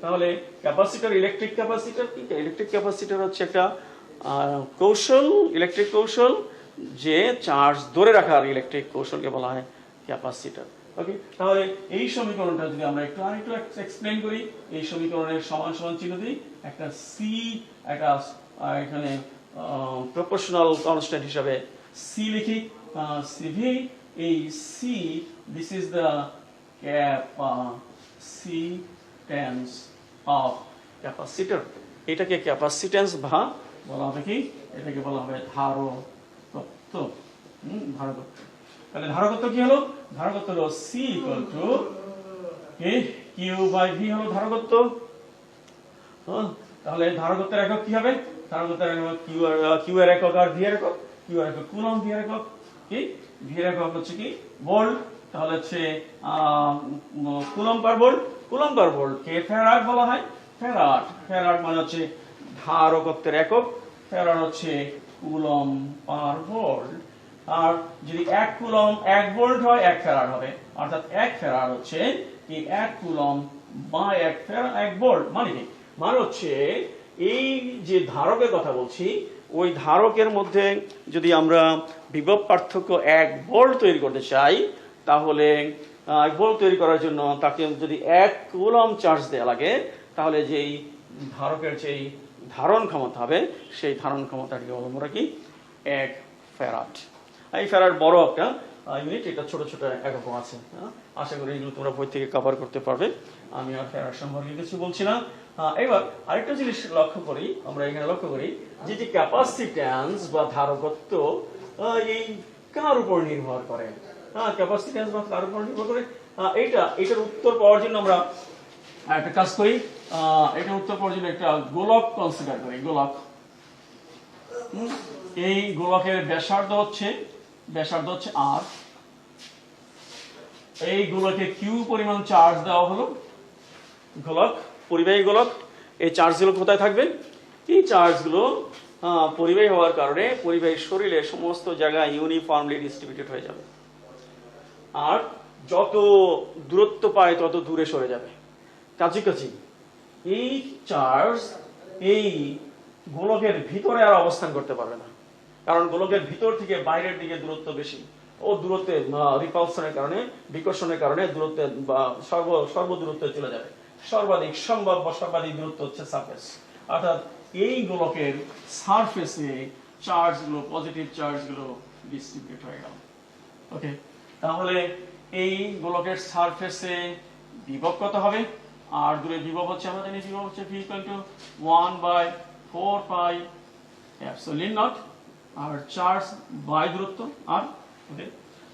তাহলে ক্যাপাসিটর, ইলেকট্রিক ক্যাপাসিটর কি? ইলেকট্রিক ক্যাপাসিটর হচ্ছে একটা কৌশল, ইলেকট্রিক কৌশল, যে চার্জ ধরে রাখার ইলেকট্রিক কৌশলকে বলা হয় ক্যাপাসিটর। ওকে, তাহলে এই সমীকরণটা যদি আমরা আরেকটু এক্সপ্লেইন করি, এই সমীকরণের সমান সমান চিহ্ন দিই, একটা সি, একটা এখানে প্রপোর্শনাল কনস্ট্যান্ট হিসাবে সি লিখি, সিভি। এই C, this is the capacitance of capacitor. এটাকে ক্যাপাসিটেন্স বা বলা হবে কি, এটাকে বলা হবে ধারকত্ব। ধারকত্ব। তাহলে ধারকত্ব কি হলো? ধারকত্ব হলো C equal to Q by V হলো ধারকত্ব। তাহলে ধারকত্বের একক কি হবে? ধারকত্বের একক কিউ এর একক আর ভি এর একক। কিউ এর একক কুলম্ব, ভি এর একক কি? ভি এর একক হচ্ছে কি ভোল্ট। তাহলে হচ্ছে coulomb per volt. Coulomb per volt কে ফ্যারাড বলা হয়। ফ্যারাড, ফ্যারাড মানে হচ্ছে ধারকত্বের একক। ফ্যারাড হচ্ছে কুলম্ব পার ভোল্ট। আর যদি 1 কুলম্ব 1 ভোল্ট হয় 1 ফ্যারাড হবে। অর্থাৎ 1 ফ্যারাড হচ্ছে কি 1 কুলম্ব বা 1 ফ্যারাড 1 ভোল্ট। মানে কি? মানে হচ্ছে এই যে ধারকের কথা বলছি, ওই ধারকের মধ্যে যদি আমরা বিভব পার্থক্য 1 ভোল্ট তৈরি করতে চাই, তাহলে 1 ভোল্ট তৈরি করার জন্য তাকে যদি 1 কুলম্ব চার্জ দেওয়া লাগে, তাহলে যেই ধারকের যেই ধারণ ক্ষমতা হবে, সেই ধারণ ক্ষমতাটিকে বলবো আমরা কি 1 ফ্যারাড। এই ফ্যারাড বড় একটা ইউনিট, এটা ছোট ছোট এককও আছে। আশা করি এগুলো তোমরা বই থেকে কভার করতে পারবে। আমি আর ফ্যারাড সম্পর্কে কিছু বলছি না। এবার আরেকটা জিনিস লক্ষ্য করি, আমরা এখানে লক্ষ্য করি যে ক্যাপাসিট্যান্স বা ধারকত্ব এই কার উপর নির্ভর করে। ক্যাপাসিট্যান্স বা কার উপর নির্ভর করে, এটার উত্তর পাওয়ার জন্য আমরা একটা কাজ করি। এটার উত্তর পাওয়ার জন্য একটা গোলক কনসিডার করি। গোলক, এই গোলকের ব্যাসার্ধ হচ্ছে আর, এই গোলকে কিউ পরিমাণ চার্জ দেওয়া হলো, গোলক পরিবাহী গোলক। এই চার্জগুলো কোথায় থাকবে? এই চার্জগুলো পরিবাহী হওয়ার কারণে পরিবাহী শরীরে সমস্ত জায়গায় ইউনিফর্মলি ডিস্ট্রিবিউটেড হয়ে যাবে, আর যত দূরত্ব পায় তত দূরে সরে যাবে। কাছাকাছি এই চার্জ এই গোলকের ভিতরে আর অবস্থান করতে পারবে না, কারণ গোলকের ভিতর থেকে বাইরের দিকে দূরত্ব বেশি, ও দূরত্বে রিপালশনের কারণে, বিকর্ষণের কারণে দূরত্বে বা সর্বদূরত্বে চলে যাবে। সর্বাধিক সম্ভাব্য সর্বাধিক দূরত্ব হচ্ছে সারফেস, অর্থাৎ এই গোলকের সারফেসে চার্জগুলো, পজিটিভ চার্জগুলো ডিস্ট্রিবিউট হয়ে গেল। ওকে, তাহলে এই গোলকের সারফেসে বিভব কত হবে? আর দূরে বিভব হচ্ছে, আমরা জানি বিভব হচ্ছে v = 1/4 পাই এপসিলন নট, আর চার্জ বাই দূরত্ব আর। ওকে,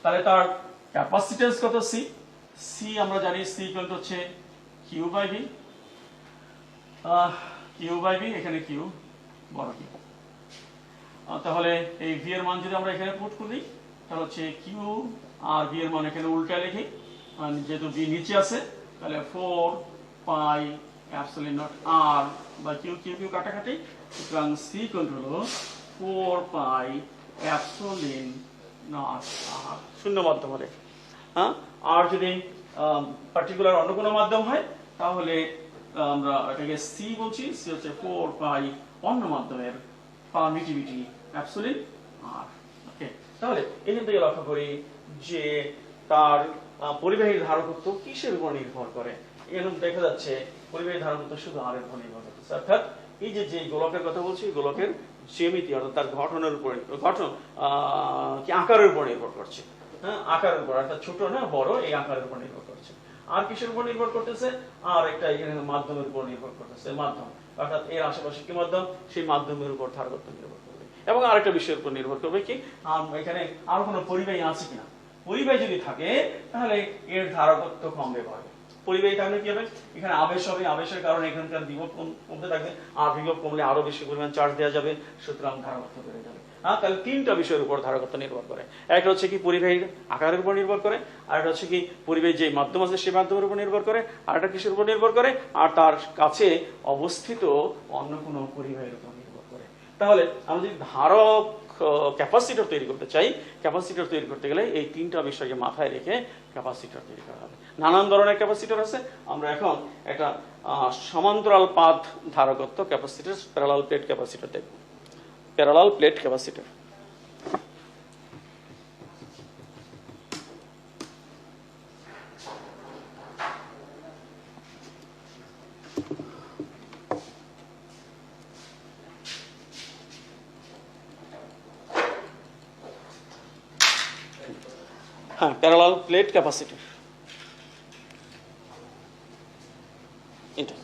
তাহলে তার ক্যাপাসিট্যান্স কত? সি আমরা জানি সি হচ্ছে q/v, q/v, এখানে কিউ বড় কি। তাহলে এই v এর মান যদি আমরা এখানে পুট করি তাহলে হচ্ছে q, আর v এর মান এখানে উল্টা লিখি, যেহেতু v নিচে আছে তাহলে 4 পাই এপসিলন নট r বা q কাটাকাটি, সুতরাং c হলো 4 পাই এপসিলন নট r, শূন্য মাধ্যম হলে। আর যদি পার্টিকুলার অন্য কোনো মাধ্যম হয় তাহলে আমরা এটাকে সি বলছি, সি হচ্ছে 4 পাই অন্য মাধ্যমের পারমিটিভিটি এপসিলন r। ওকে, তাহলে এখান থেকে লক্ষ্য করি যে তার পরিবাহীর ধারকত্ব কিসের উপর নির্ভর করে? এখানে দেখা যাচ্ছে পরিবাহীর ধারকত্ব শুধু r এর উপর নির্ভর করতেছে, অর্থাৎ এই যে গোলকের কথা বলছি, গোলকের জ্যামিতি অর্থাৎ তার গঠনের উপর, কি আকারের উপর নির্ভর করছে। আকারের উপর, অর্থাৎ ছোট না বড়, এই আকারের উপর নির্ভর করছে। আর কিসের উপর নির্ভর করতেছে? আর একটা এখানে মাধ্যমের উপর নির্ভর করতেছে, মাধ্যম, অর্থাৎ এর আশেপাশে কি মাধ্যম, সেই মাধ্যমের উপর ধারকত্ব নির্ভর করবে। এবং আরেকটা বিষয়ের উপর নির্ভর করবে কি, এখানে আর কোনো পরিবাহী আছে কিনা। পরিবাহী যদি থাকে তাহলে এর ধারকত্ব কমবে পাবে। পরিবাহী থাকলে কি হবে? এখানে আবেশ হবে, আবেশের কারণে এখানকার বিভব কমতে থাকবে, আর বিভব কমলে আরো বেশি পরিমাণ চার্জ দেওয়া যাবে, সুতরাং ধারকত্ব বেড়ে যাবে। তাহলে তিনটা বিষয়ের উপর ধারকত্ব নির্ভর করে। একটা হচ্ছে কি পরিবাহীর আকারের উপর নির্ভর করে, আর একটা হচ্ছে কি পরিবাহী যে মাধ্যম আছে সেই মাধ্যমের উপর নির্ভর করে, আর একটা কিসের উপর নির্ভর করে, আর তার কাছে অবস্থিত অন্য কোনো পরিবাহীর উপর নির্ভর করে। তাহলে আমরা যদি ধারক ক্যাপাসিটর তৈরি করতে চাই, ক্যাপাসিটর তৈরি করতে গেলে এই তিনটা বিষয়কে মাথায় রেখে ক্যাপাসিটর তৈরি করা হবে। নানান ধরনের ক্যাপাসিটর আছে, আমরা এখন একটা সমান্তরাল পাত ধারকত্ব ক্যাপাসিটর, প্যারালাল প্লেট ক্যাপাসিটর দেখব। Parallel plate capacitor. Parallel plate capacitor এটা।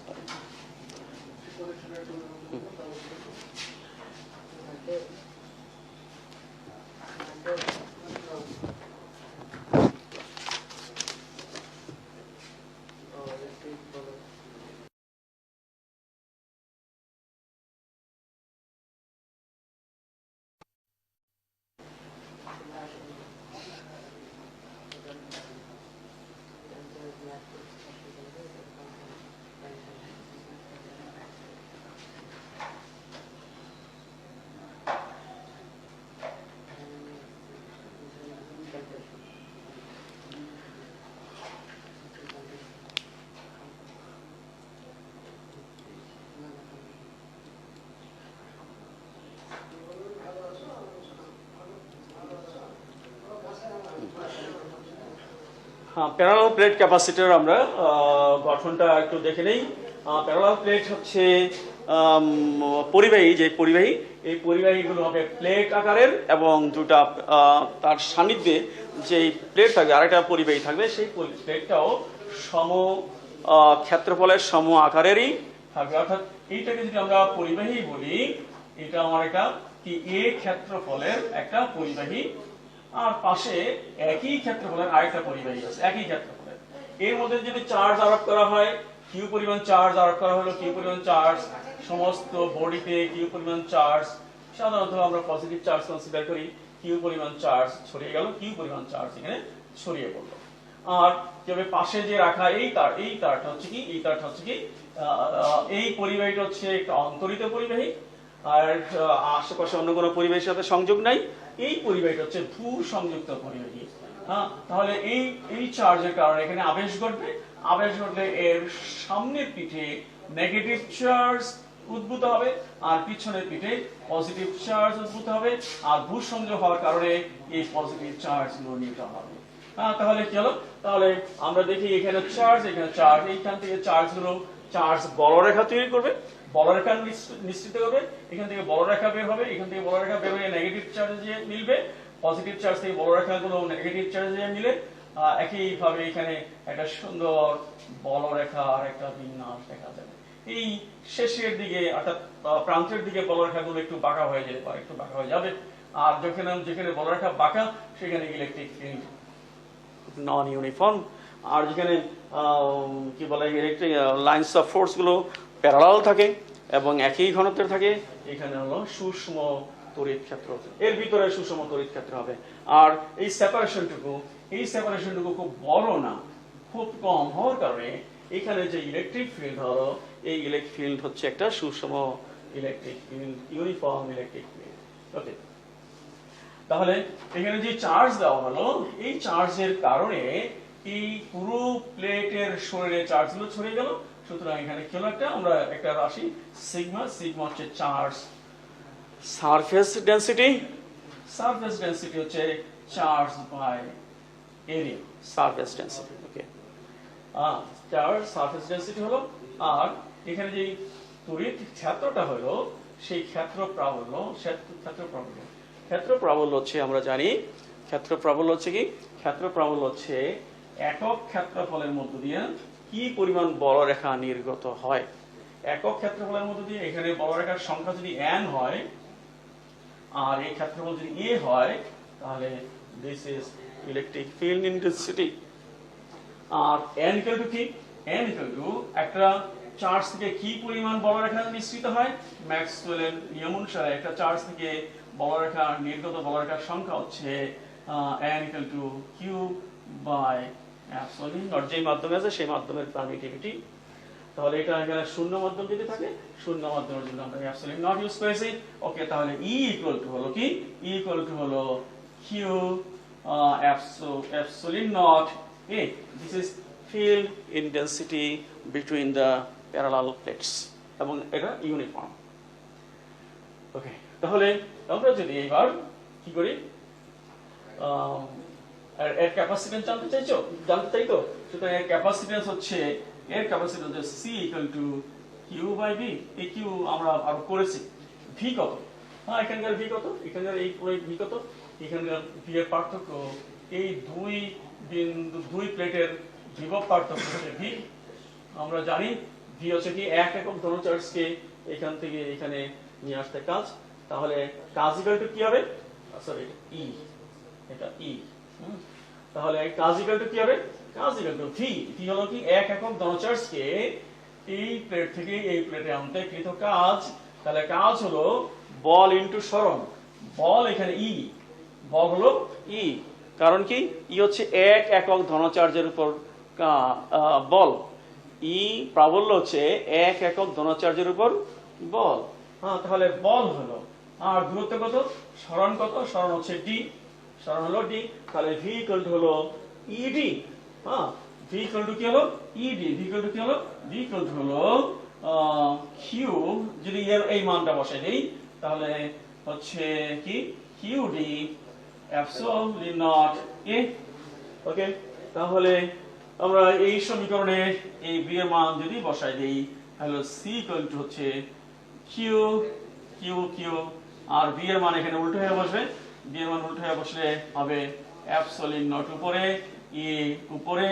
প্যারালাল প্লেট ক্যাপাসিটর আমরা গঠনটা একটু দেখে নেই। প্যারালাল প্লেট হচ্ছে পরিবাহী, যে পরিবাহী, এই পরিবাহীগুলো হবে প্লেট আকারের এবং দুটা তার সান্নিধ্যে যেই প্লেট থাকবে আরেকটা পরিবাহী থাকবে, সেই প্লেটটাও সম ক্ষেত্রফলের সম আকারেরই থাকবে। অর্থাৎ এইটাকে যদি আমরা পরিবাহী বলি, এটা আমার একটা কি এ ক্ষেত্রফলের একটা পরিবাহী, আর পাশে একই ক্ষেত্রফলের আরেকটা পরিবাহী আছে, একই ক্ষেত্রফলের। এর মধ্যে যদি চার্জ আরোপ করা হয়, কিউ পরিমাণ চার্জ আরোপ করা হলো, কিউ পরিমাণ চার্জ সমস্ত বডিতে কিউ পরিমাণ চার্জ সাধারণত আমরা পজিটিভ চার্জ কনসিডার করি, কিউ পরিমাণ চার্জ ছড়িয়ে গেল, কিউ পরিমাণ চার্জ এখানে ছড়িয়ে পড়লো। আর কিভাবে পাশে যে রাখা এই তারটা হচ্ছে কি, এই পরিবাহীটা হচ্ছে একটা অন্তরিত পরিবাহী, আর আশেপাশে অন্য কোনো পরিবাহীর সাথে সংযোগ নাই। এই পরিবাহীটা হচ্ছে ভূ সংযুক্ত পরিবাহী। হ্যাঁ, তাহলে এই চার্জের কারণে এখানে আবেশ ঘটবে। আবেশ ঘটলে এর সামনের পিঠে নেগেটিভ চার্জ উদ্ভূত হবে, আর পিছনের পিঠে পজিটিভ চার্জ উদ্ভূত হবে, আর ভূ সংযোগ হওয়ার কারণে এই পজিটিভ চার্জ গুলো নিতে হবে। হ্যাঁ, তাহলে কি হলো? তাহলে আমরা দেখি এখানে চার্জ, এইখান থেকে চার্জ বলরেখা তৈরি করবে, বলরেখা নিশ্চিত করবে। এখান থেকে বলরেখা বের হবে, এখান থেকে বলরেখা বের হয়ে নেগেটিভ চার্জে মিলবে, পজিটিভ চার্জ থেকে বলরেখাগুলো নেগেটিভ চার্জে মিলে একইভাবে এখানে একটা সুন্দর বলরেখা আর একটা বিন্যাস দেখা যাবে। এই শেষের দিকে অর্থাৎ প্রান্তের দিকে বলরেখাগুলো একটু বাঁকা হয়ে যেতে পারে, একটু বাঁকা হয়ে যাবে। আর যেখানে বলরেখা বাঁকা সেখানে ইলেকট্রিক ফিল্ড নন ইউনিফর্ম। আর যেখানে কি বলে ইলেকট্রিক লাইনস অফ ফোর্স গুলো প্যারালাল থাকে এবং একই ঘনত্বের থাকে, এখানে হলো সূক্ষ্ম তড়িৎ ক্ষেত্র, এর ভিতরে সূক্ষ্ম তড়িৎ ক্ষেত্র হবে। আর এই সেপারেশনটুকু খুব বড় না, খুব কম হওয়ার কারণে এখানে যে ইলেকট্রিক ফিল্ড হলো, এই ইলেকট্রিক ফিল্ড হচ্ছে একটা সূক্ষ্ম electric field, uniform electric field. Okay, তাহলে এখানে যে চার্জ দেওয়া হলো, এই চার্জের কারণে এই পুরো প্লেটের শরীরে চার্জগুলো ছড়িয়ে গেল। সুতরাং এখানে কি হলো, আমরা একটা রাশি সিগমা হচ্ছে চার্জ। সারফেস ডেনসিটি হচ্ছে charge by area, surface density. Okay, charge surface density হলো। আর এখানে যে তড়িৎ ক্ষেত্রটা হলো, সেই ক্ষেত্র প্রাবল্য হচ্ছে, আমরা জানি ক্ষেত্র প্রাবল্য হচ্ছে কি, একক ক্ষেত্রফলের মধ্য দিয়ে কি পরিমাণ বলরেখা নির্গত হয়। একক ক্ষেত্রফলের মধ্য দিয়ে এখানে বলরেখার সংখ্যা যদি n হয় আর এই ক্ষেত্রফল যদি a হয়, তাহলে this is electric field intensity. আর n ইকুয়াল টু কি, একটা চার্জ থেকে কি পরিমাণ বলরেখা নিঃসৃত হয়। ম্যাক্সওয়েলের নিয়ম অনুসারে একটা চার্জ থেকে নির্গত বলরেখার সংখ্যা হচ্ছে n equal to q by epsilon naught, যেই মাধ্যমে আছে সেই মাধ্যমের পারমিটিভিটি। তাহলে এটা এখানে শূন্য মাধ্যম যদি থাকে, শূন্য মাধ্যমের জন্য আমরা অ্যাপসিলন নট ইউজ করেছি। ওকে, তাহলে E ইকুয়াল টু হলো কি, হলো q epsilon naught a। This is field intensity between the parallel plates, এবং এটা ইউনিফর্ম। ওকে, তাহলে আমরা যদি এবার কি করি, এর ক্যাপাসিট্যান্স জানতে চাই তো। সুতরাং এর ক্যাপাসিট্যান্স হচ্ছে C equal to Q by V। এই Q আমরা আরো করেছি। V কত? হ্যাঁ, এখানকার V কত, এখানকার এই পুরো V কত, এখানকার V এর পার্থক্য, এই দুই প্লেটের বিভব পার্থক্য হচ্ছে V। আমরা জানি V হচ্ছে কি, এক একক ধন চার্জকে এখান থেকে এখানে নিয়ে আসতে কাজ। তাহলে কাজ ইকুয়াল টু কি হবে, সরি E, এটা E। তাহলে কাজ ইকুয়াল টু কি হবে, V হলো কি, এক একক ধন চার্জকে এই প্লেট থেকে এই প্লেটে আনতে কৃত কাজ। তাহলে কাজ হলো বল ইনটু সরণ, বল এখানে E, বল হলো E, কারণ কি, E হচ্ছে এক একক ধন চার্জের উপর বল, E প্রাবল্য হচ্ছে এক একক ধন চার্জের উপর বল। হ্যাঁ, তাহলে বল হলো, আর দূরত্ব কত, সরণ কত, সরণ হচ্ছে D, হলো D। তাহলে V ইকুয়াল টু হলো ED। হ্যাঁ, V ইকুয়াল টু কি হলো, ED। V ইকুয়াল টু কি হলো, V ইকুয়াল টু হলো Q, যদি এর এই মানটা বসাই দেই, তাহলে হচ্ছে কি QD অ্যাপসিলন নট A। ওকে, তাহলে আমরা এই সমীকরণে এই V এর মান যদি বসাই দেই, তাহলে C ইকুয়াল টু হচ্ছে Q, আর V এর মান এখানে উল্টো হয়ে বসবে। V এর মান উল্টো হয়ে বসলে হবে অ্যাপসিলন নট উপরে, E উপরে,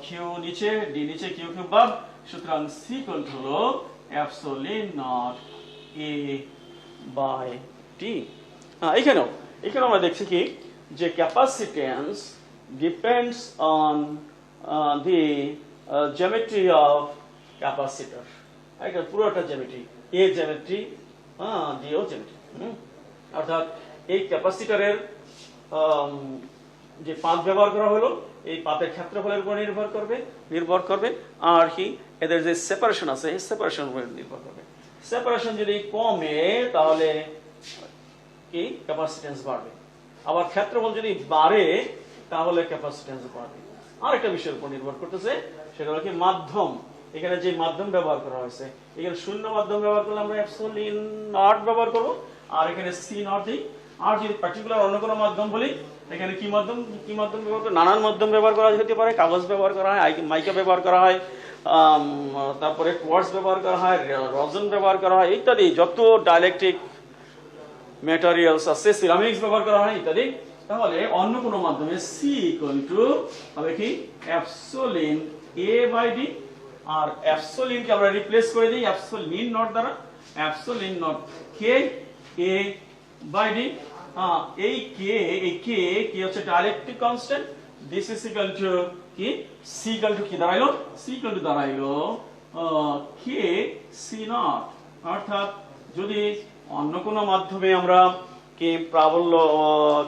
Q নিচে, D নিচে, Q কিউব বাদ। সুতরাং C ইকুয়াল টু হলো epsilon naught A by T। এখানেও আমরা দেখছি কি, যে capacitance depends on the geometry of capacitor। এটা পুরোটা জ্যামিতি, A জ্যামিতি, জিওজেনেটিক। অর্থাৎ এই ক্যাপাসিটরের যে পাথ ব্যবহার করা হলো এই পাথের ক্ষেত্রফলের উপর নির্ভর করবে আর কি এদের যে সেপারেশন আছে এই সেপারেশন উপর নির্ভর করবে। সেপারেশন যদি কমে তাহলে কি ক্যাপাসিটেন্স বাড়বে, আবার ক্ষেত্রফল যদি বাড়ে তাহলে ক্যাপাসিটেন্স বাড়বে। আরেকটা বিষয়ের উপর নির্ভর করতেছে, সেটা হলো কি মাধ্যম। এখানে যে মাধ্যম ব্যবহার করা হয়েছে, এখানে শূন্য মাধ্যম ব্যবহার করলে আমরা অ্যাবসলিউট নট ব্যবহার করবো, আর এখানে সি নট দিই। আর যদি পার্টিকুলার অন্য কোনো মাধ্যম বলি, এখানে কি মাধ্যম ব্যবহার করে, নানান মাধ্যম ব্যবহার করা হতে পারে। কাগজ ব্যবহার করা হয়, মাইকা ব্যবহার করা হয়, তারপরে কোয়ার্টজ ব্যবহার করা হয়, রজন ব্যবহার করা হয় ইত্যাদি। যত ডাইলেকট্রিক ম্যাটেরিয়ালস আছে, সিরামিক্স ব্যবহার করা হয় ইত্যাদি। তাহলে অন্য কোনো মাধ্যমে সি ইকুয়াল টু হবে কি অ্যাবসলিন এ বাই ডি, আর অ্যাবসলিনকে আমরা রিপ্লেস করে দিই অ্যাবসলিন নট দ্বারা, epsilon naught K A by D. এই কে হচ্ছে dielectric constant. This is equal to কি সি ইকুয়াল টু কি দাঁড়াইলো, সি ইকুয়াল টু দাঁড়াইলো কে সি নট। অর্থাৎ যদি অন্য কোনো মাধ্যমে আমরা কি প্রাবল্য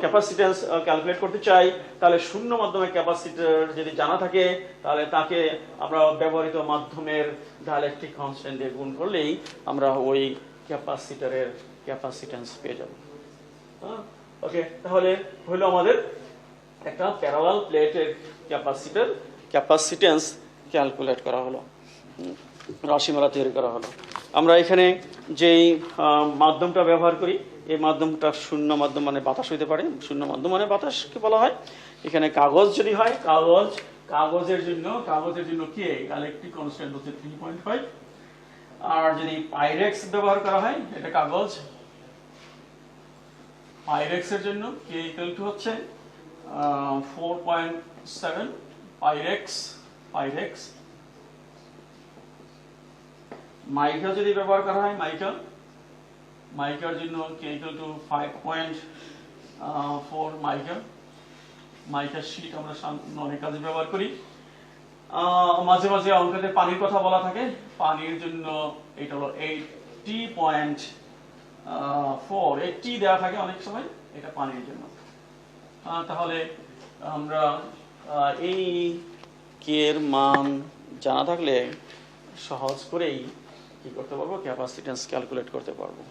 ক্যাপাসিট্যান্স ক্যালকুলেট করতে চাই, তাহলে শূন্য মাধ্যমে ক্যাপাসিটর যদি জানা থাকে তাহলে তাকে আমরা ব্যবহৃত মাধ্যমের ডাইলেকট্রিক কনস্ট্যান্ট দিয়ে গুণ করলেই আমরা ওই ক্যাপাসিটরের ক্যাপাসিট্যান্স পেয়ে যাব। ওকে, তাহলে হলো আমাদের একটা প্যারালাল প্লেটের ক্যাপাসিট্যান্স ক্যালকুলেট করা হলো, রাশিমালা তৈরি করা হলো। আমরা এখানে যেই মাধ্যমটা ব্যবহার করি এই মাধ্যমটা শূন্য মাধ্যম মানে বাতাস হইতে পারে, শূন্য মাধ্যম মানে বাতাসকে বলা হয়। এখানে কাগজ যদি হয়, কাগজের জন্য কি ইলেকট্রিক কনস্ট্যান্ট হচ্ছে 3.5। আর যদি পাইরেক্স ব্যবহার করা হয়, এটা কাগজ, পাইরেক্স এর জন্য কে ইকুয়াল টু হচ্ছে 4.7 পাইরেক্স। মাইকা যদি ব্যবহার করা হয়, মাইকার জন্য K equal to 5.4 mica sheet আমরা অনেক কাজে ব্যবহার করি। মাঝে মাঝে অঙ্কতে পানির কথা বলা থাকে, পানির জন্য এটা হলো 80 দেওয়া থাকে অনেক সময়, এটা পানির জন্য। তাহলে আমরা এই কে এর মান জানা থাকলে সহজ করেই কি করতে পারবো, ক্যাপাসিট্যান্স ক্যালকুলেট করতে পারবো।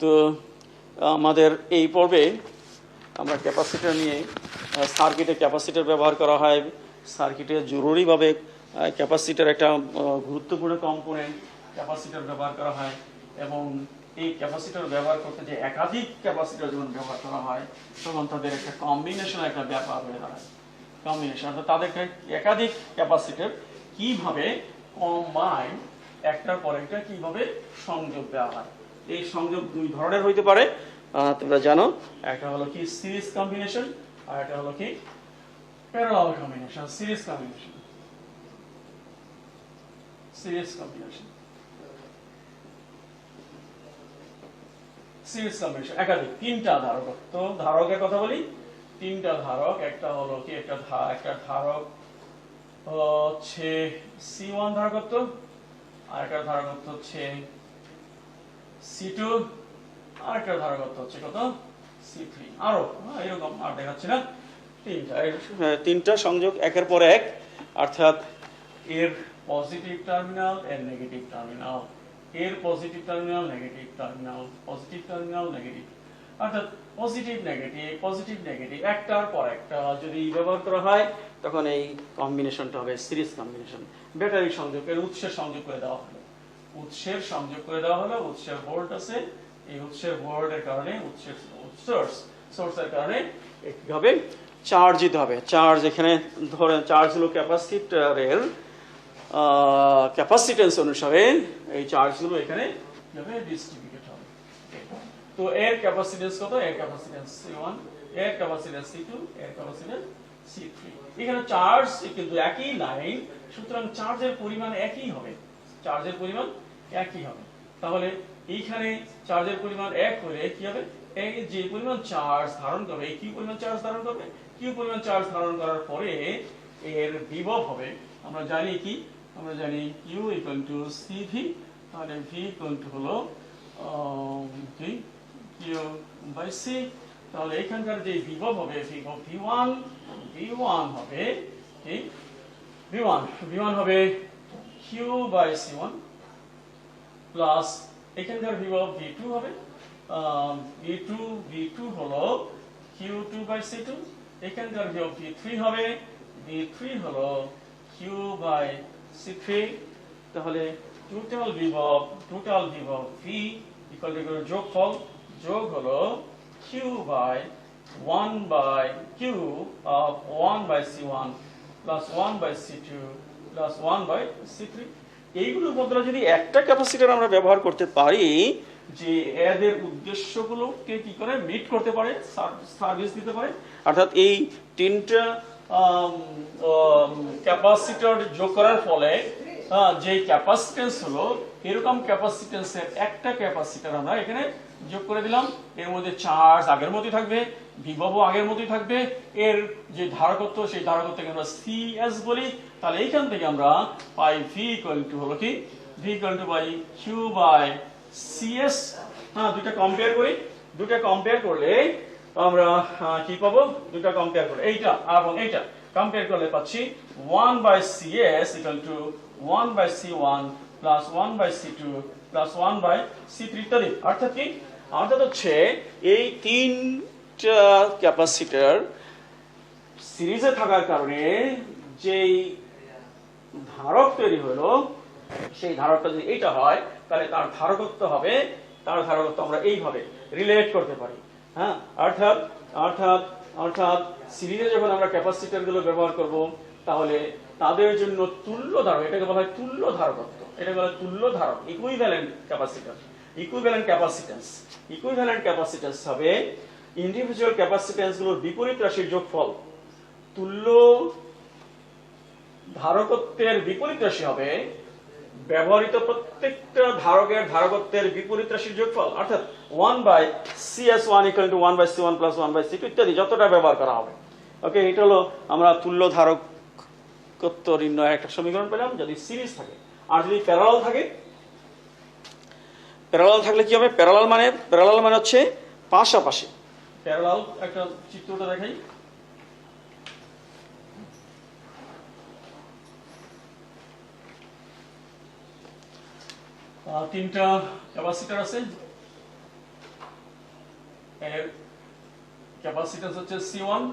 তো আমাদের এই পর্বে আমরা ক্যাপাসিটর নিয়ে, সার্কিটে ক্যাপাসিটর ব্যবহার করা হয়, সার্কিটে জরুরিভাবে ক্যাপাসিটর একটা গুরুত্বপূর্ণ কম্পোনেন্ট, ক্যাপাসিটর ব্যবহার করা হয়। এবং এই ক্যাপাসিটর ব্যবহার করতে যে একাধিক ক্যাপাসিটর যখন ব্যবহার করা হয় তখন তাদের একটা কম্বিনেশন একটা ব্যাপার হয়ে দাঁড়ায়। কম্বিনেশন অর্থাৎ তাদেরকে একাধিক ক্যাপাসিটর কিভাবে কম্বাইন, একটার পর একটা কিভাবে সংযোগ দেওয়া হয়। এই সংযোগ দুই ধরনের হইতে পারে, তোমরা জানো। একটা হলো কি সিরিজ কম্বিনেশন, আর একটা হলো কি প্যারালাল কম্বিনেশন। সিরিজ কম্বিনেশন একাধিক তিনটা ধারক। তো ধারকের কথা বলি, তিনটা ধারক। একটা হলো কি একটা ধারক হচ্ছে C1 ধারকত্ব, আর একটা ধারকত্ব হচ্ছে C2, আর একটা ধারকত্ব হচ্ছে কত C3। আরো এরকম আর দেখাচ্ছি না, তিনটা সংযোগ একের পর এক, অর্থাৎ এর পজিটিভ টার্মিনাল, এর নেগেটিভ টার্মিনাল, এর positive terminal, negative terminal, positive terminal, negative. অর্থাৎ পজিটিভ নেগেটিভ একটার পর একটা যদি ব্যবহার করা হয় তখন এই কম্বিনেশনটা হবে সিরিজ কম্বিনেশন। ব্যাটারি সংযোগের উৎসের সংযোগ করে দেওয়া হলো, উৎসের ভোল্ট আছে, এই উৎসের ভোল্টের কারণে সোর্সের কারণে কিভাবে চার্জ দিতে হবে। চার্জ এখানে ধরে চার্জ হলো ক্যাপাসিটরের ক্যাপাসিটেন্স অনুসারে এই চার্জগুলো এখানে কিভাবে ডিস্ট্রিবিউট হবে। তো এর ক্যাপাসিটেন্স কত, এর ক্যাপাসিটেন্স C1, এর ক্যাপাসিটেন্স C2, এর ক্যাপাসিটেন্স C3। এখানে চার্জ কিন্তু একই লাইন, সুতরাং চার্জের পরিমাণ একই হবে, তাহলে এইখানে চার্জের পরিমাণ এক হলে কি হবে, এই যে পরিমাণ চার্জ ধারণ করবে, এই কিউ পরিমাণ চার্জ ধারণ করবে, কিউ পরিমাণ চার্জ ধারণ করার পরে এর বিভব হবে, আমরা জানি কি, আমরা জানি Q ইকুয়াল টু CV তাহলে ভি ইকুয়াল টু হলো কি কিউ বাই সি। তাহলে এখানকার যে বিভব হবে ভি1 হবে কি ভি1 হবে কিউ বাই সি1 প্লাস এখানকার বিভব ভি2 হবে ভি2 হলো কিউ2 বাই সি2। এখানকার বিভব ভি3 হবে ভি3 হলো কিউ বাই সি3। তাহলে টোটাল বিভব ভি ইকুয়াল টু যোগ হলো Q by 1 by Q of 1 by C one plus 1 by C two plus 1 by সি3। এইগুলোর বদলে যদি একটা ক্যাপাসিটর আমরা ব্যবহার করতে পারি যে এদের উদ্দেশ্যগুলোকে কি করে মিট করতে পারে, সার্ভিস দিতে পারে, অর্থাৎ এই তিনটা ক্যাপাসিটর যোগ করার ফলে যে ক্যাপাসিটেন্স হলো এরকম ক্যাপাসিটেন্সের একটা ক্যাপাসিটর আমরা এখানে যোগ করে দিলাম। এর মধ্যে চার্জ আগের মতোই থাকবে, বিভব আগের মতোই থাকবে, এর যে ধারকত্ব সেই ধারকত্বকে আমরা সিএস বলি। তাহলে এইখান থেকে আমরা পাই ভি ইকুয়াল টু হলো কি V equal to by Q by CS. দুইটা কম্পেয়ার করলে আমরা কি পাবো, দুইটা কম্পেয়ার করলে এইটা এবং এইটা কম্পেয়ার করলে পাচ্ছি 1 by CS equal to 1 by C one plus 1 by C two plus 1 by সি3 ইত্যাদি। অর্থাৎ কি, অর্থাৎ হচ্ছে এই তিনটা ক্যাপাসিটর সিরিজে থাকার কারণে যেই ধারক তৈরি হলো সেই ধারকটা যদি এইটা হয় তাহলে তার ধারকত্ব হবে, তার ধারকত্ব আমরা এইভাবে রিলেট করতে পারি। অর্থাৎ অর্থাৎ অর্থাৎ সিরিজে যখন আমরা ক্যাপাসিটর গুলো ব্যবহার করব তাহলে তাদের জন্য তুল্য ধারক, এটাকে বলা হয় তুল্য ধারকত্ব, এটাকে বলা হয় তুল্য ধারক, ইকুইভ্যালেন্ট ক্যাপাসিটর, ইকুইভ্যালেন্ট ক্যাপাসিটেন্স হবে ইন্ডিভিজুয়াল ক্যাপাসিটেন্স গুলোর বিপরীত রাশির যোগফল। তুল্য ধারকত্বের বিপরীত রাশি হবে ব্যবহৃত প্রত্যেকটা ধারকের ধারকত্বের বিপরীত রাশির যোগফল। অর্থাৎ 1 by CS1 equal to 1 by C1 plus 1 by C2 ইত্যাদি যতটা ব্যবহার করা হবে। ওকে, এটা হলো আমরা তুল্য ধারকত্ব নির্ণয়ের একটা সমীকরণ পেলাম যদি সিরিজ থাকে। আর যদি প্যারালাল থাকলে কি হবে, প্যারালাল মানে হচ্ছে পাশাপাশি। প্যারালাল একটা চিত্রটা দেখাই। তিনটা ক্যাপাসিটর আছে, এর ক্যাপাসিটেন্স হচ্ছে C1,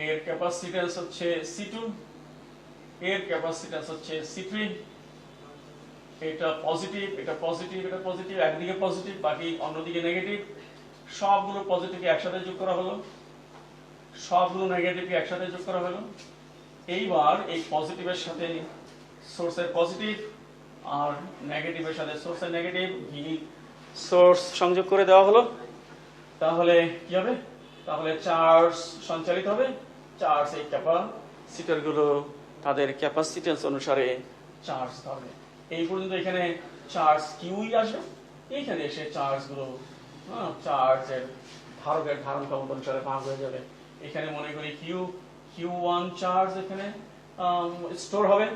এর ক্যাপাসিটেন্স হচ্ছে C2, এর ক্যাপাসিটেন্স হচ্ছে C3। এটা পজিটিভ, এটা পজিটিভ, এটা পজিটিভ, একদিকে পজিটিভ বাকি অন্যদিকে নেগেটিভ। সবগুলো পজিটিভকে একসাথে যোগ করা হলো, সবগুলো নেগেটিভকে একসাথে যোগ করা হলো। এইবার এই পজিটিভের সাথে সোর্সের পজিটিভ আর নেগেটিভের সাথে সোর্সের নেগেটিভ ভি সোর্স সংযোগ করে দেওয়া হলো। তাহলে কি হবে, তাহলে চার্জ সঞ্চালিত হবে। চার্জ এই ক্যাপাসিটর গুলো তাদের ক্যাপাসিটেন্স অনুসারে চার্জ ধরবে। এই পর্যন্ত এখানে চার্জ কিউই আসবে, এইখানে এসে চার্জ গুলো চার্জের ধারকের ধারণ ক্ষমতা অনুসারে ভাগ হয়ে যাবে। এখানে মনে করি কিউ1 চার্জ এখানে স্টোর হবে,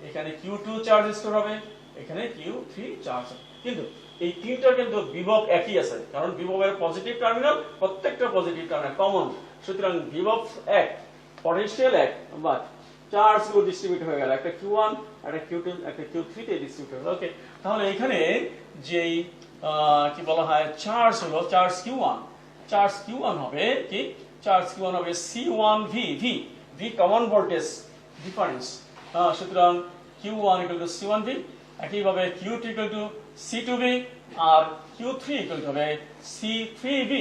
এখানে কিউ2 চার্জ স্টোর হবে, এখানে কিউ3 চার্জ। কিন্তু এই তিনটার কিন্তু বিভব একই আছে, কারণ বিভবের পজিটিভ টার্মিনাল, প্রত্যেকটা পজিটিভ টার্মিনাল কমন। সুতরাং বিভব এক, পটেনশিয়াল এক, বাট চার্জ গুলো ডিস্ট্রিবিউট হয়ে গেল, একটা কিউ1, একটা কিউ2, একটা কিউ3 তে ডিস্ট্রিবিউট হয়ে গেল। ওকে, তাহলে এখানে যেই কি বলা হয় চার্জ হলো চার্জ কিউ1 হবে কি, চার্জ কিউ1 হবে C1V, V common voltage difference. সুতরাং কিউ1 ইকুয়াল টু C1V। একইভাবে কিউ2 ইকুয়াল টু C2V আর কিউ3 ইকুয়াল টু হবে C3V।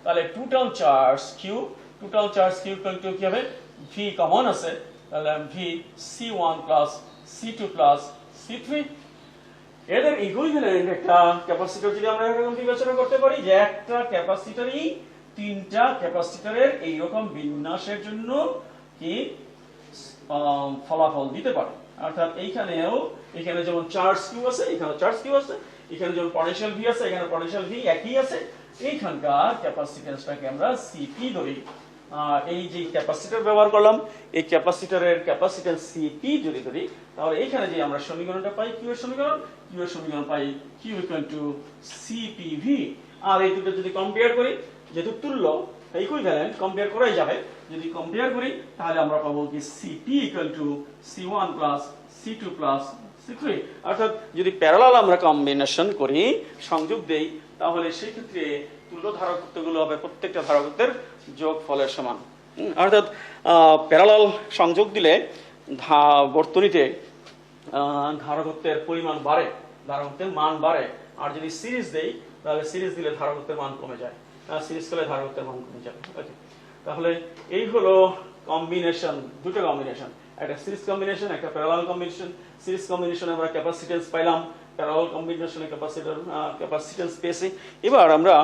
তাহলে total charge Q equal to কি হবে, ভি কমন আছে, তাহলে V C1 plus C2 plus C3। এদের ইকুইভ্যালেন্ট একটা ক্যাপাসিটর যদি আমরা এরকম বিবেচনা করতে পারি যে একটা ক্যাপাসিটরই তিনটা ক্যাপাসিটরের এইরকম বিন্যাসের জন্য কি ফলাফল দিতে পারে। অর্থাৎ এখানে যেমন চার্জ কিউ আছে, এখানে চার্জ কিউ আছে, এখানে যেমন পটেনশিয়াল ভি আছে, এখানে পটেনশিয়াল ভি একই আছে। এইখানকার ক্যাপাসিটেন্সটাকে আমরা সিপি ধরি, এই যে ক্যাপাসিটর ব্যবহার করলাম, এই ক্যাপাসিটরের ক্যাপাসিট্যান্স সিপি যদি ধরি, তাহলে এইখানে যে আমরা সমীকরণটা পাই, কিউ এর সমীকরণ পাই কিউ ইকুয়াল টু সিপিভি। আর এই দুটো যদি কম্পেয়ার করি, যেহেতু তুল্য ইকুইভ্যালেন্ট কম্পেয়ার করাই যাবে, যদি কম্পেয়ার করি তাহলে আমরা পাবো কি CP equal to C one plus C two plus সি3। অর্থাৎ যদি প্যারালাল আমরা কম্বিনেশন করি, সংযোগ দেই, তাহলে সেই ক্ষেত্রে তুল্য ধারকত্বগুলো হবে প্রত্যেকটা ধারকত্বের যোগফলের সমান। অর্থাৎ প্যারালাল সংযোগ দিলে বর্তনীতে ধারকত্বের পরিমাণ বাড়ে, ধারকত্বের মান বাড়ে। আর যদি সিরিজ দেই, তাহলে সিরিজ দিলে ধারকত্বের মান কমে যায়, সিরিজ করলে ধারকত্বের মান কমে যাবে। ওকে, তাহলে এই হলো কম্বিনেশন, দুটো কম্বিনেশন, একটা সিরিজ কম্বিনেশন, একটা প্যারালাল কম্বিনেশন। সিরিজ কম্বিনেশনে আমরা ক্যাপাসিট্যান্স পাইলাম, প্যারালাল কম্বিনেশনে ক্যাপাসিট্যান্স পেয়েছি। এবার আমরা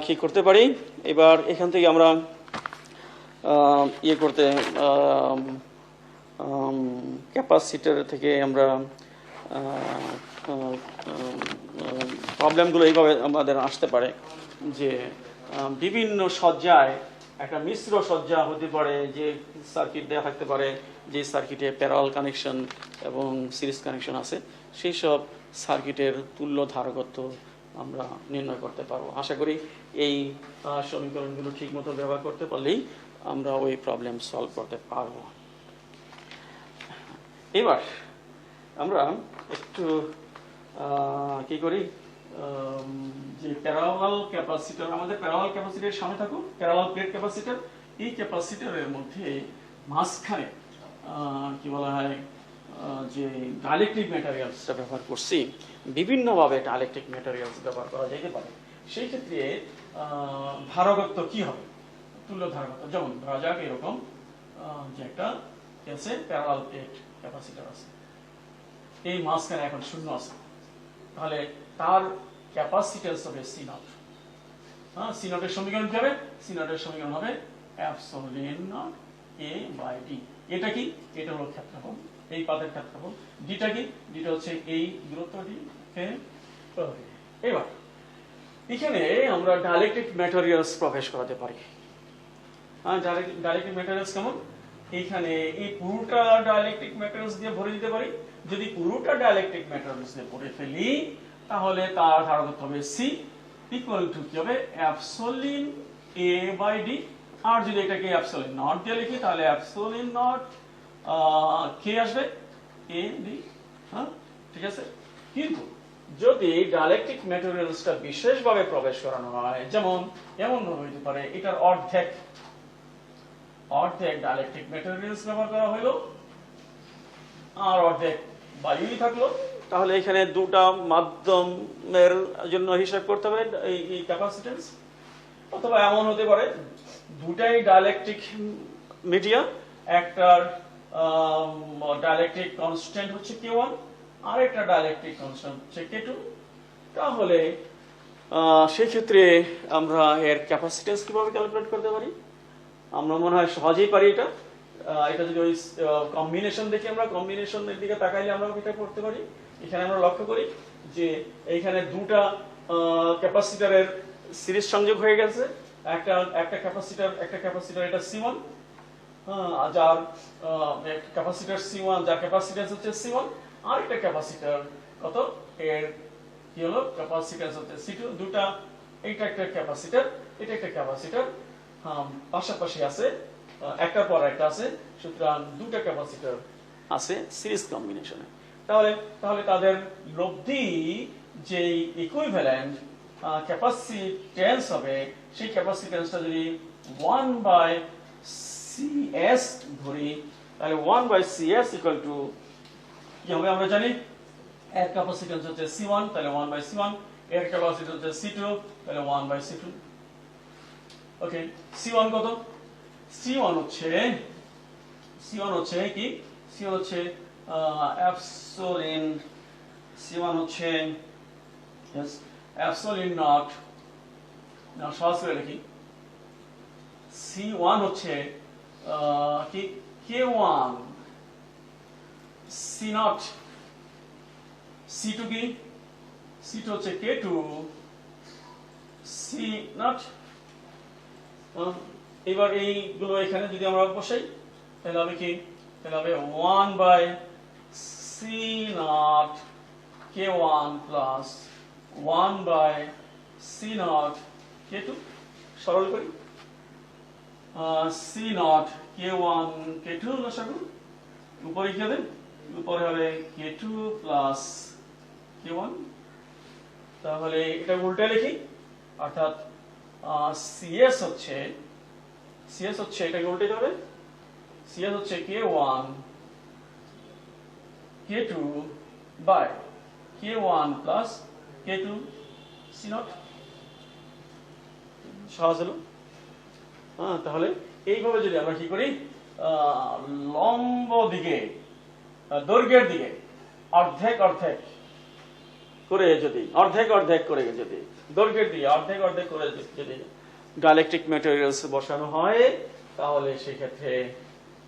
কি করতে পারি, এবার এখান থেকে আমরা ইয়ে করতে ক্যাপাসিটর থেকে আমরা প্রবলেমগুলো এইভাবে আমাদের আসতে পারে যে বিভিন্ন সজ্জায় একটা মিশ্র সজ্জা হতে পারে, যে সার্কিট দেওয়া থাকতে পারে, যে সার্কিটে প্যারালাল কানেকশন এবং সিরিজ কানেকশন আছে, সেই সব সার্কিটের তুল্য ধারকত্ব আমরা নির্ণয় করতে পারবো। আশা করি এই সমীকরণগুলো ঠিক মতো ব্যবহার করতে পারলেই আমরা ওই প্রবলেম সলভ করতে পারবো। এবার আমরা একটু কি করি, যে প্যারালাল ক্যাপাসিটর, আমাদের প্যারালাল ক্যাপাসিটরের সামনে থাকুক প্যারালাল প্লেট ক্যাপাসিটর, এই ক্যাপাসিটরের মধ্যে মাঝখানে কি বলা হয়, যে ডাইলেকট্রিক ম্যাটেরিয়ালসটা ব্যবহার করছি, বিভিন্নভাবে ডাইলেকট্রিক ম্যাটেরিয়ালস ব্যবহার করা যেতে পারে। সেই ক্ষেত্রে ধারকত্ব কি হবে, তুল্য ধারকত্ব, যেমন ধরা যাক এরকম যে একটা আছে প্যারালাল প্লেট ক্যাপাসিটর আছে, এই মাঝখানে এখন শূন্য আছে, তাহলে তার ক্যাপাসিট্যান্স হবে সি নট। সি নটের সমীকরণ কি হবে, সি নটের সমীকরণ হবে absolute naught A by D. এটা কি, এটা হলো ক্ষেত্রফল, এই পাতের ক্ষেত্রফল। ডিটা কি, ডিটা হচ্ছে এই দূরত্বটি। এবার এখানে আমরা ডাইলেকট্রিক ম্যাটেরিয়ালস প্রবেশ করাতে পারি। ডাইলেকট্রিক ম্যাটেরিয়ালস কেমন, এইখানে এই পুরোটা ডাইলেকট্রিক ম্যাটেরিয়ালস দিয়ে ভরে দিতে পারি। যদি পুরোটা ডাইলেকট্রিক ম্যাটেরিয়ালস দিয়ে ভরে ফেলি, তাহলে তার ধারকত্ব হবে সি ইকুয়াল টু কি হবে, অ্যাবসলিউট এ বাই ডি। আর যদি এটাকে অ্যাবসলিউট নট দিয়ে লিখি, তাহলে অ্যাবসলিউট নট কে আসবে, এ ডি। ঠিক আছে, কিন্তু যদি ডাইলেকট্রিক ম্যাটেরিয়ালসটা বিশেষভাবে প্রবেশ করানো হয়, যেমন এমন ভাবে হতে পারে এটার অর্ধেক ডাইলেকট্রিক ম্যাটেরিয়ালস ব্যবহার করা হলো আর অর্ধেক বায়ুই থাকলো, তাহলে এখানে দুটা মাধ্যমের জন্য হিসাব করতে হবে এই ক্যাপাসিট্যান্স। অথবা এমন হতে পারে দুটাই ডাইলেকট্রিক মিডিয়া, একটার ডাইলেকট্রিক কনস্ট্যান্ট হচ্ছে K1 আর একটা ডাইলেকট্রিক কনস্ট্যান্ট হচ্ছে K2। তাহলে সেই ক্ষেত্রে আমরা এর ক্যাপাসিট্যান্স কিভাবে ক্যালকুলেট করতে পারি, আমরা মনে হয় সহজেই পারি এটা। এটা যদি ওই কম্বিনেশন দেখি, আমরা কম্বিনেশনের দিকে তাকাইলে আমরা এটা করতে পারি। এখানে আমরা লক্ষ্য করি যে এইখানে দুটা ক্যাপাসিটরের সিরিজ সংযোগ হয়ে গেছে, একটা ক্যাপাসিটর এটা C1, যার ক্যাপাসিটর C1 যার ক্যাপাসিট্যান্স হচ্ছে C1, আর একটা ক্যাপাসিটর কত, এর কি হলো ক্যাপাসিট্যান্স হচ্ছে C2। দুটা, এইটা একটা ক্যাপাসিটর, এটা একটা ক্যাপাসিটর, পাশাপাশি আছে, একটার পর একটা আছে, সুতরাং দুটা ক্যাপাসিটর আছে সিরিজ কম্বিনেশনে। তাহলে তাদের লব্ধি যে ইকুইভ্যালেন্ট ক্যাপাসিট্যান্স হবে, সেই ক্যাপাসিট্যান্সটা যদি 1/CS ধরি, তাহলে 1/CS ইকুয়াল টু কি হবে আমরা জানি, এর ক্যাপাসিট্যান্স হচ্ছে C1, তাহলে 1/C1, এর ক্যাপাসিট্যান্স হচ্ছে C2, তাহলে 1/C2। ওকে, C1 কত, C1 হচ্ছে কি, C1 হচ্ছে অ্যাবসলিউট, C1 হচ্ছে অ্যাবসলিউট নট, না সহজ করে লিখি, C1 হচ্ছে কি K1, C নট, C2 কি, C2 হচ্ছে K2, C নট, এবার এইগুলো এখানে যদি আমরা বসাই তাহলে হবে কি, তাহলে হবে 1/c0 k1 plus 1/c0 k2, সরল করি, c0 k1 k2 লসাগু, উপরে কি হবে, উপরে হবে k2 প্লাস k1। তাহলে এটা উল্টে লিখি, অর্থাৎ cs হচ্ছে এটাকে উল্টে যাবে, cs হচ্ছে k1 k2 by k1 plus k2 c0। সহজ হলো। তাহলে এইভাবে যদি আমরা কি করি, লম্ব দিকে দৈর্ঘ্যের দিকে অর্ধেক অর্ধেক করে যদি দৈর্ঘ্যের দিকে অর্ধেক করে যদি ডাইলেকট্রিক ম্যাটেরিয়ালস বসানো হয়, তাহলে সেক্ষেত্রে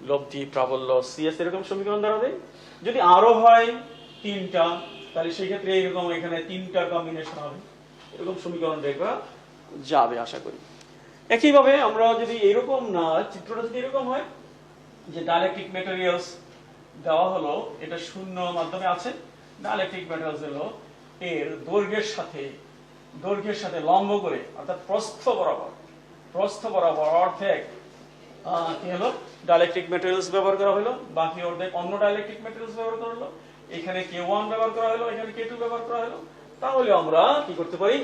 লব্ধি প্রাবল্য সিএস এরকম সমীকরণ দাঁড়াবে। যদি আরো হয় 3টা, তাহলে সেক্ষেত্রে এরকম এখানে 3টা কম্বিনেশন হবে, এরকম সমীকরণ বের করা যাবে আশা করি। একইভাবে আমরা যদি এরকম না, চিত্রটা যদি এরকম হয় যে ডাইলেকট্রিক ম্যাটেরিয়ালস দেওয়া হলো, এটা শূন্য মাধ্যমে আছে, ডাইলেকট্রিক ম্যাটেরিয়ালস হলো এর দৈর্ঘ্যের সাথে লম্ব করে, অর্থাৎ প্রস্থ বরাবর অর্ধেক কি হলো ডাইলেকট্রিক ম্যাটেরিয়ালস ব্যবহার করা হলো, বাকি অর্ধেক অন্য ডাইলেকট্রিক ম্যাটেরিয়ালস ব্যবহার করা হলো, এখানে k1 ব্যবহার করা হলো, এখানে k2 ব্যবহার করা হলো। তাহলে আমরা কি করতে পারি,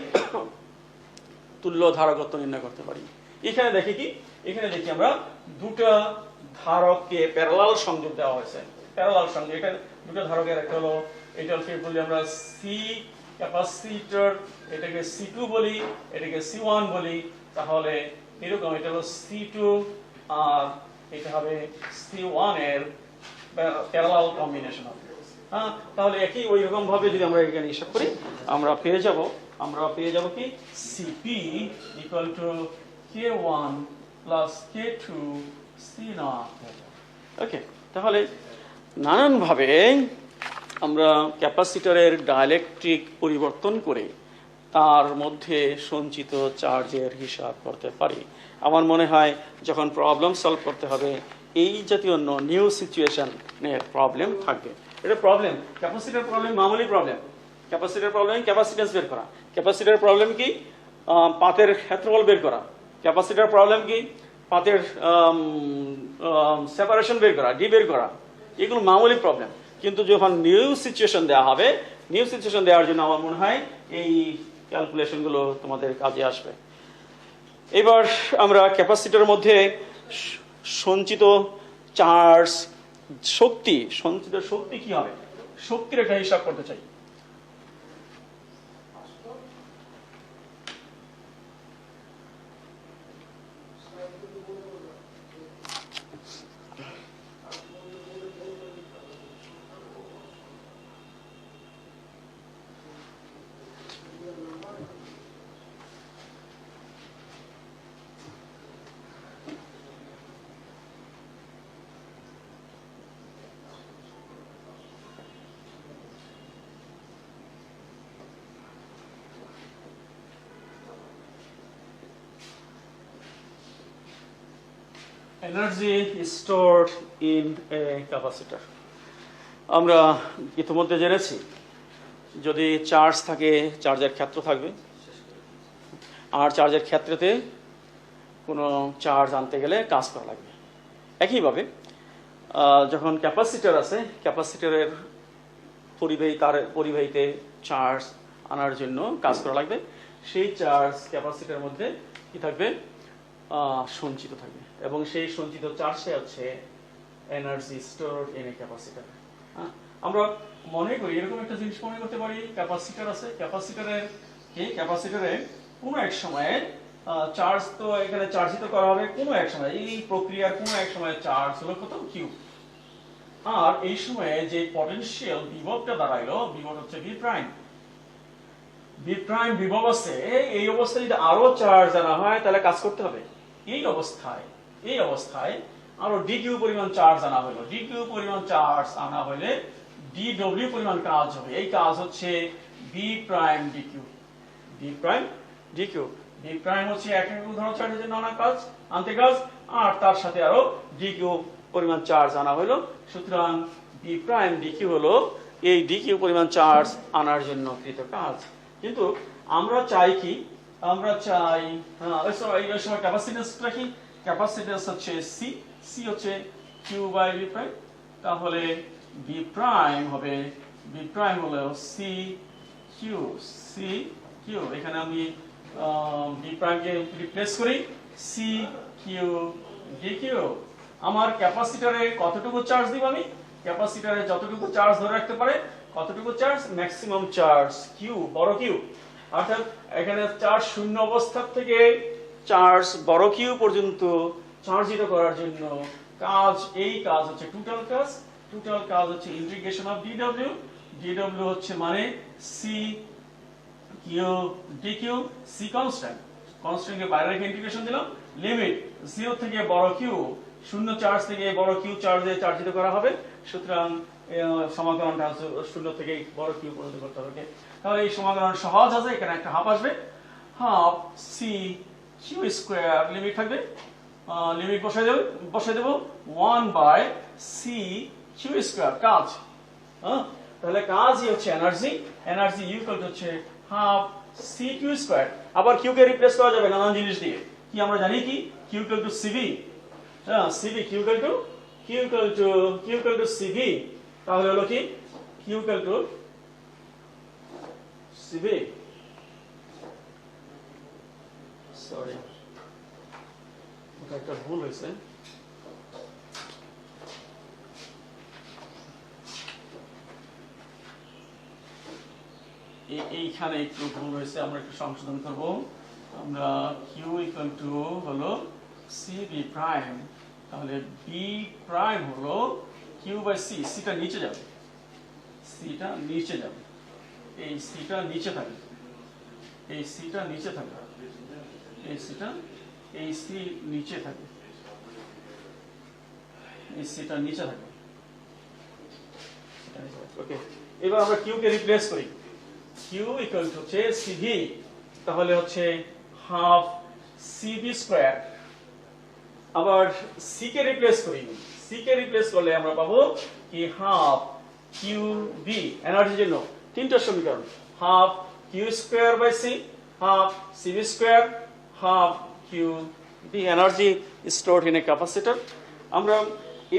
তুল্য ধারকত্ব নির্ণয় করতে পারি। এখানে দেখি আমরা দুটো ধারককে প্যারালাল সংযোগ দেওয়া হয়েছে, প্যারালাল সংযোগ। এটা দুটো ধারকের, একটা হলো এটা বলি আমরা সি ক্যাপাসিটর, এটাকে C2 বলি, এটাকে C1 বলি। তাহলে এরকম এটা হলো C2 আর এটা হবে C1 এর প্যারালাল কম্বিনেশন হবে। তাহলে একই ওই রকম ভাবে যদি আমরা এখানে হিসাব করি, আমরা পেয়ে যাব কি CP equal to K1 plus K2 C0। ওকে, তাহলে নানান ভাবে আমরা ক্যাপাসিটরের ডাইলেকট্রিক পরিবর্তন করে তার মধ্যে সঞ্চিত চার্জের হিসাব করতে পারি। আমার মনে হয় যখন প্রবলেম সলভ করতে হবে, এই জাতীয় নিউ সিচুয়েশনের প্রবলেম থাকবে। এটা প্রবলেম, ক্যাপাসিটর প্রবলেম মামুলি প্রবলেম। ক্যাপাসিটর প্রবলেম ক্যাপাসিটেন্স বের করা, ক্যাপাসিটর প্রবলেম কি পাতের ক্ষেত্রফল বের করা, ক্যাপাসিটর প্রবলেম কি পাতের সেপারেশন বের করা, ডি বের করা, এগুলো মামুলি প্রবলেম। কিন্তু যখন নিউ সিচুয়েশন দেওয়া হবে, নিউ সিচুয়েশন দেওয়ার জন্য আমার মনে হয় এই ক্যালকুলেশনগুলো তোমাদের কাজে আসবে। এবার আমরা ক্যাপাসিটরের মধ্যে সঞ্চিত চার্জ সঞ্চিত শক্তি কি হবে, শক্তির একটা হিসাব করতে চাই। Energy is stored in a capacitor. আমরা ইতিমধ্যে জেনেছি যদি চার্জ থাকে, চার্জের ক্ষেত্র থাকবে, আর চার্জের ক্ষেত্রেতে কোনো চার্জ আনতে গেলে কাজ করা লাগবে। একইভাবে যখন ক্যাপাসিটর আছে, ক্যাপাসিটরের পরিবাহীতে চার্জ আনার জন্য কাজ করা লাগবে। সেই চার্জ ক্যাপাসিটরের মধ্যে কি থাকবে, সঞ্চিত থাকবে, এবং সেই সঞ্চিত চার্জে হচ্ছে energy stored in a capacitor. আমরা মনে করি এরকম একটা জিনিস মনে করতে পারি, ক্যাপাসিটর আছে, ক্যাপাসিটরে কোনো এক সময়ে চার্জ, তো এখানে চার্জিত করা হবে কোনো এক সময়, এই প্রক্রিয়ার কোনো এক সময় চার্জ হলো কত কিউ, আর এই সময়ে যে পটেনশিয়াল বিভবটা দাঁড়াইলো, বিভব হচ্ছে ভি প্রাইম। বিভব আছে, এই অবস্থায় যদি আরো চার্জ আনা হয় তাহলে কাজ করতে হবে। এই অবস্থায় আরো ডিকিউ পরিমাণ চার্জ আনা হলো, ডিকিউ পরিমাণ চার্জ আনা হলে ডিডব্লিউ পরিমাণ কাজ হবে। এই কাজ হচ্ছে B prime DQ, B prime হচ্ছে এক একক ধনাত্মক চার্জের জন্য আনা কাজ, আনতে কাজ, আর তার সাথে আরো ডি কিউ পরিমাণ চার্জ আনা হলো। সুতরাং বি প্রাইম ডি কিউ হলো এই ডি কিউ পরিমাণ চার্জ আনার জন্য কৃত কাজ। কিন্তু আমরা চাই কি, আমরা চাই এই সময় ক্যাপাসিট্যান্সটা কি, ক্যাপাসিট্যান্স হচ্ছে সি, সি হচ্ছে কিউ বাই বি প্রাইম। তাহলে বি প্রাইম হবে, বি প্রাইম হলো সি কিউ, সি কিউ। এখানে আমি বি প্রাইমকে রিপ্লেস করি, সি কিউ ডি কিউ। আমার ক্যাপাসিটরে কতটুকু চার্জ দিব আমি, ক্যাপাসিটরে যতটুকু চার্জ ধরে রাখতে পারে, কতটুকু চার্জ, ম্যাক্সিমাম চার্জ কিউ, বড় কিউ। অর্থাৎ এখানে চার্জ শূন্য অবস্থা থেকে চার্জ বড় কিউ পর্যন্ত চার্জিত করার জন্য কাজ, এই কাজ হচ্ছে টোটাল কাজ। টোটাল কাজ হচ্ছে ইন্টিগ্রেশন অফ ডিডব্লিউ, ডিডব্লিউ হচ্ছে মানে C Q D Q, C constant, কনস্ট্যান্টকে বাইরে রেখে ইন্টিগ্রেশন দিলাম, লিমিট 0 থেকে বড় কিউ, শূন্য চার্জ থেকে বড় কিউ চার্জে চার্জিত করা হবে। সুতরাং সমাকলনটা 0 থেকে বড় কিউ পর্যন্ত করতে হবে। তাহলে এই সমাকলন সহজ আছে, এখানে একটা হাফ আসবে, half C Q square, limit থাকবে, লিমিট বসাই দেব 1 বাই সি কিউ স্কয়ার, কাজ। তাহলে কাজই হচ্ছে এনার্জি, এনার্জি ইকুয়াল হচ্ছে হাফ সি কিউ স্কয়ার। আবার কিউ কে রিপ্লেস করা যাবে নানান জিনিস দিয়ে, কি আমরা জানি কি, Q equal to CV, CV, Q equal to CV. তাহলে হলো কি, Q equal to CV, sorry একটা ভুল হয়েছে, এইখানে একটু ভুল হয়েছে, আমরা একটু সংশোধন করব। আমরা কিউ ইকুয়াল টু হলো সি বি প্রাইম, তাহলে বি প্রাইম হলো কিউ বাই সি, সিটা নিচে যাবে, সিটা নিচে যাবে, এই সিটা নিচে থাকবে, এই সিটা নিচে থাকবে, এই সিটা, এই সি নিচে থাকবে, এই সিটা নিচে থাকবে। ওকে, এবার আমরা কিউ কে রিপ্লেস করি, কিউ ইকুয়াল টু হচ্ছে সিভি, তাহলে হচ্ছে হাফ সিভি স্কয়ার। আবার সি কে রিপ্লেস করি, সি কে রিপ্লেস করলে আমরা পাবো কি, হাফ কিউ বি, এনার্জির জন্য তিনটা সমীকরণ, half Q square by C, half CV square, half Q B, energy stored in a capacitor. আমরা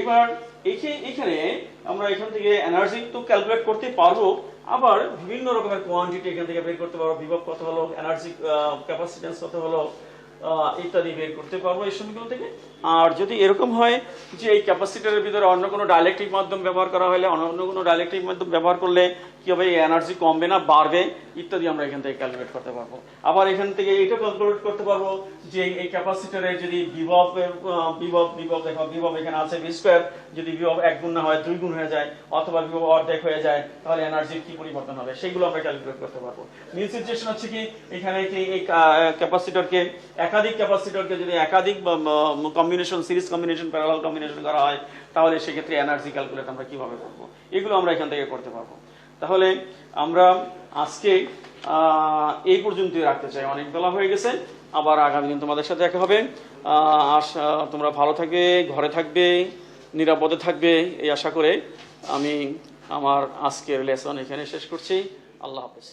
এবার এখানে আমরা এখান থেকে এনার্জি তো ক্যালকুলেট করতে পারবো, আবার বিভিন্ন রকমের কোয়ান্টিটি এখান থেকে বের করতে পারবো, বিভব কত হলো, এনার্জি ক্যাপাসিট্যান্স কত হলো, ইত্যাদি বের করতে পারবো এই সমীকরণ থেকে। আর যদি এরকম হয় যে এই ক্যাপাসিটরের ভিতরে অন্য কোনো ডাইলেকট্রিক মাধ্যম ব্যবহার করা হলে, অন্য কোনো ডাইলেকট্রিক মাধ্যম ব্যবহার করলে কি হবে, এই এনার্জি কমবে না বাড়বে ইত্যাদি আমরা এখান থেকে ক্যালকুলেট করতে পারবো। আবার এখান থেকে এটা ক্যালকুলেট করতে পারবো যে এই ক্যাপাসিটরে যদি বিভব দেখো, বিভব এখানে আছে ভি স্কয়ার, যদি বিভব 1 গুণ না হয় 2 গুণ হয়ে যায়, অথবা বিভব অর্ধেক হয়ে যায়, তাহলে এনার্জির কি পরিবর্তন হবে সেগুলো আমরা ক্যালকুলেট করতে পারবো। নিউ সিচুয়েশন হচ্ছে কি, এখানে কি এই ক্যাপাসিটরকে, একাধিক ক্যাপাসিটরকে যদি একাধিক combination, series combination, parallel combination করা হয়, তাহলে সেক্ষেত্রে এনার্জি ক্যালকুলেট আমরা কিভাবে করবো, এগুলো আমরা এখান থেকে করতে পারবো। তাহলে আমরা আজকে এই পর্যন্তই রাখতে চাই, অনেক বেলা হয়ে গেছে। আবার আগামী দিন তোমাদের সাথে দেখা হবে। তোমরা ভালো থাকবে, ঘরে থাকবে, নিরাপদে থাকবে, এই আশা করে আমি আমার আজকের লেসন এখানে শেষ করছি। আল্লাহ হাফেজ।